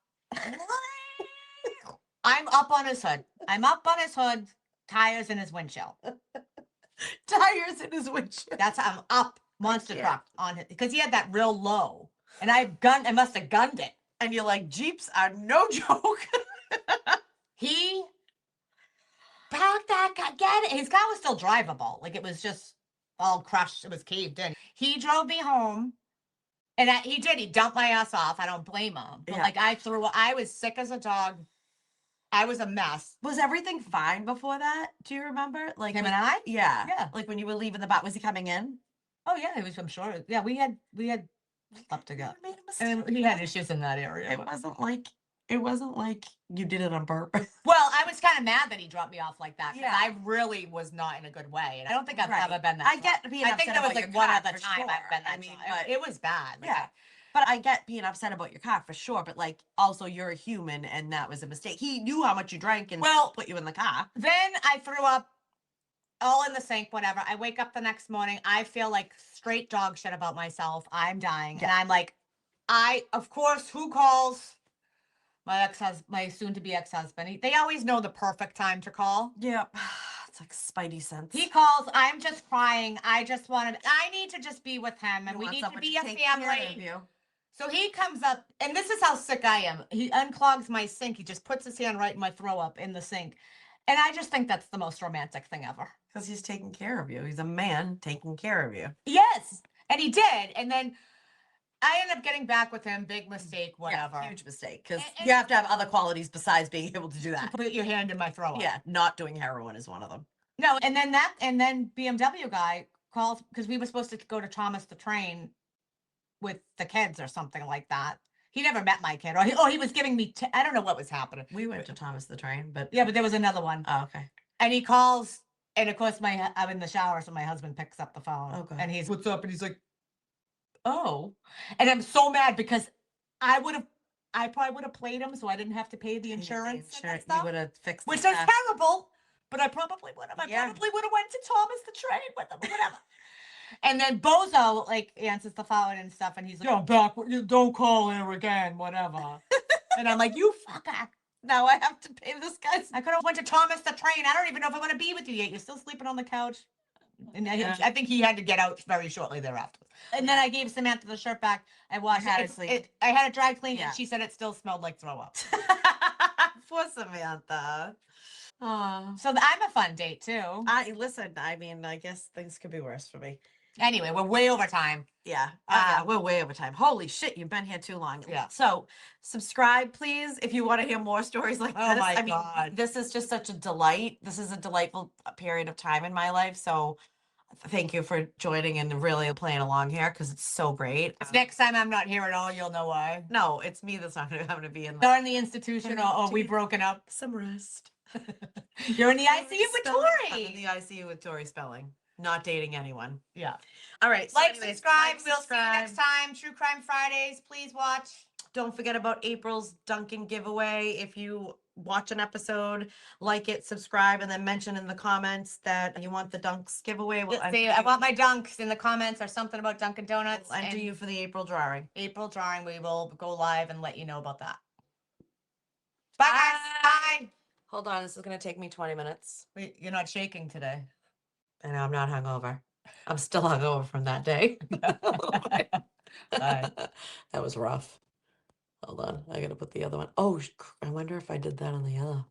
Speaker 1: I'm up on his hood. Tires in his windshield.
Speaker 2: Tires in his windshield.
Speaker 1: That's how I'm up, monster truck on it, because he had that real low, and I must have gunned it.
Speaker 2: And you're like, Jeeps are no joke.
Speaker 1: He parked that car. Get it? His car was still drivable. Like it was just all crushed. It was caved in. He drove me home, and he did. He dumped my ass off. I don't blame him. But like I was sick as a dog. I was a mess.
Speaker 2: Was everything fine before that? Do you remember? Like
Speaker 1: Him and I?
Speaker 2: Yeah.
Speaker 1: Yeah.
Speaker 2: Like when you were leaving the back, was he coming in?
Speaker 1: Oh yeah, it was. I'm sure. Yeah, we had stuff together.
Speaker 2: You made a mistake.
Speaker 1: And he had issues in that area.
Speaker 2: It wasn't like you did it on purpose.
Speaker 1: Well, I was kind of mad that he dropped me off like that.
Speaker 2: Yeah.
Speaker 1: I really was not in a good way. And I don't think I've ever been that.
Speaker 2: I get being
Speaker 1: I think
Speaker 2: upset
Speaker 1: there was
Speaker 2: about
Speaker 1: like
Speaker 2: your
Speaker 1: one
Speaker 2: car
Speaker 1: other
Speaker 2: for
Speaker 1: time
Speaker 2: sure.
Speaker 1: I've been that.
Speaker 2: I mean,
Speaker 1: but it was bad. Like,
Speaker 2: yeah. But I get being upset about your car for sure. But like, also you're a human, and that was a mistake. He knew how much you drank and put you in the car.
Speaker 1: Then I threw up all in the sink, whatever. I wake up the next morning. I feel like straight dog shit about myself. I'm dying.
Speaker 2: Yeah.
Speaker 1: And I'm like, of course, who calls? My soon-to-be ex-husband. They always know the perfect time to call.
Speaker 2: Yeah. It's like spidey sense.
Speaker 1: He calls. I'm just crying. I need to just be with him, and we need to be a family. So he comes up, and this is how sick I am. He unclogs my sink. He just puts his hand right in my throw up in the sink. And I just think that's the most romantic thing ever.
Speaker 2: Because he's taking care of you. He's a man taking care of you.
Speaker 1: Yes. And he did. And then I ended up getting back with him. Big mistake, whatever.
Speaker 2: Yeah, huge mistake. Because you have to have other qualities besides being able to do that.
Speaker 1: Put your hand in my throw up.
Speaker 2: Yeah, not doing heroin is one of them.
Speaker 1: No, and then BMW guy calls, because we were supposed to go to Thomas the Train with the kids or something like that. He never met my kid. Or he was giving me, I don't know what was happening.
Speaker 2: We went to Thomas the Train, but...
Speaker 1: Yeah, but there was another one.
Speaker 2: Oh, okay.
Speaker 1: And he calls, and of course, I'm in the shower, so my husband picks up the phone.
Speaker 2: Oh, God.
Speaker 1: And he's, what's up? And he's like, oh. And I'm so mad because I probably would have played him so I didn't have to pay the insurance. And that
Speaker 2: You
Speaker 1: stuff,
Speaker 2: would have fixed
Speaker 1: which
Speaker 2: it.
Speaker 1: is terrible, but I probably would have. I
Speaker 2: Yeah.
Speaker 1: probably would have went to Thomas the train with him, or whatever. And then Bozo like answers the phone and stuff, and he's like, "Yo, back, you don't call her again, whatever." And I'm like, "You fucker."
Speaker 2: Now I have to pay this guy's.
Speaker 1: I could have went to Thomas the train. I don't even know if I want to be with you yet. You're still sleeping on the couch. And
Speaker 2: Yeah.
Speaker 1: I think he had to get out very shortly thereafter. And then I gave Samantha the shirt back. I washed
Speaker 2: had
Speaker 1: it.
Speaker 2: it
Speaker 1: I had it dry cleaned,
Speaker 2: Yeah.
Speaker 1: and she said it still smelled like throw up.
Speaker 2: Poor Samantha. Oh.
Speaker 1: So I'm a fun date too.
Speaker 2: Listen, I mean, I guess things could be worse for me.
Speaker 1: Anyway, we're way over time.
Speaker 2: Yeah. Yeah, we're way over time. Holy shit, you've been here too long.
Speaker 1: Yeah.
Speaker 2: So subscribe, please, if you want to hear more stories like
Speaker 1: Oh
Speaker 2: this.
Speaker 1: my
Speaker 2: I mean,
Speaker 1: God.
Speaker 2: this is just such a delight. This is a delightful period of time in my life. So thank you for joining and really playing along here because it's so great.
Speaker 1: Next time I'm not here at all, you'll know why.
Speaker 2: No, it's me that's not going to be in
Speaker 1: You're in the institution, or we broken up.
Speaker 2: some rest.
Speaker 1: You're in the ICU with
Speaker 2: I'm
Speaker 1: Tori.
Speaker 2: in the ICU with Tori Spelling. Not dating anyone.
Speaker 1: Yeah.
Speaker 2: All right. So
Speaker 1: Like,
Speaker 2: anyways,
Speaker 1: subscribe.
Speaker 2: like,
Speaker 1: We'll see you next time. True Crime Fridays. Please watch.
Speaker 2: Don't forget about April's Dunkin' giveaway. If you watch an episode, like it, subscribe, and then mention in the comments that you want the Dunks giveaway. We'll
Speaker 1: Say, I want my dunks in the comments or something about Dunkin' Donuts.
Speaker 2: we'll enter
Speaker 1: and
Speaker 2: you for the April drawing.
Speaker 1: April drawing. We will go live and let you know about that. Bye, guys. Bye.
Speaker 2: Hold on. This is going to take me 20 minutes.
Speaker 1: Wait, you're not shaking today.
Speaker 2: I know I'm not hungover. I'm still hungover from that day.
Speaker 1: Bye.
Speaker 2: That was rough. Hold on. I got to put the other one. Oh, I wonder if I did that on the other.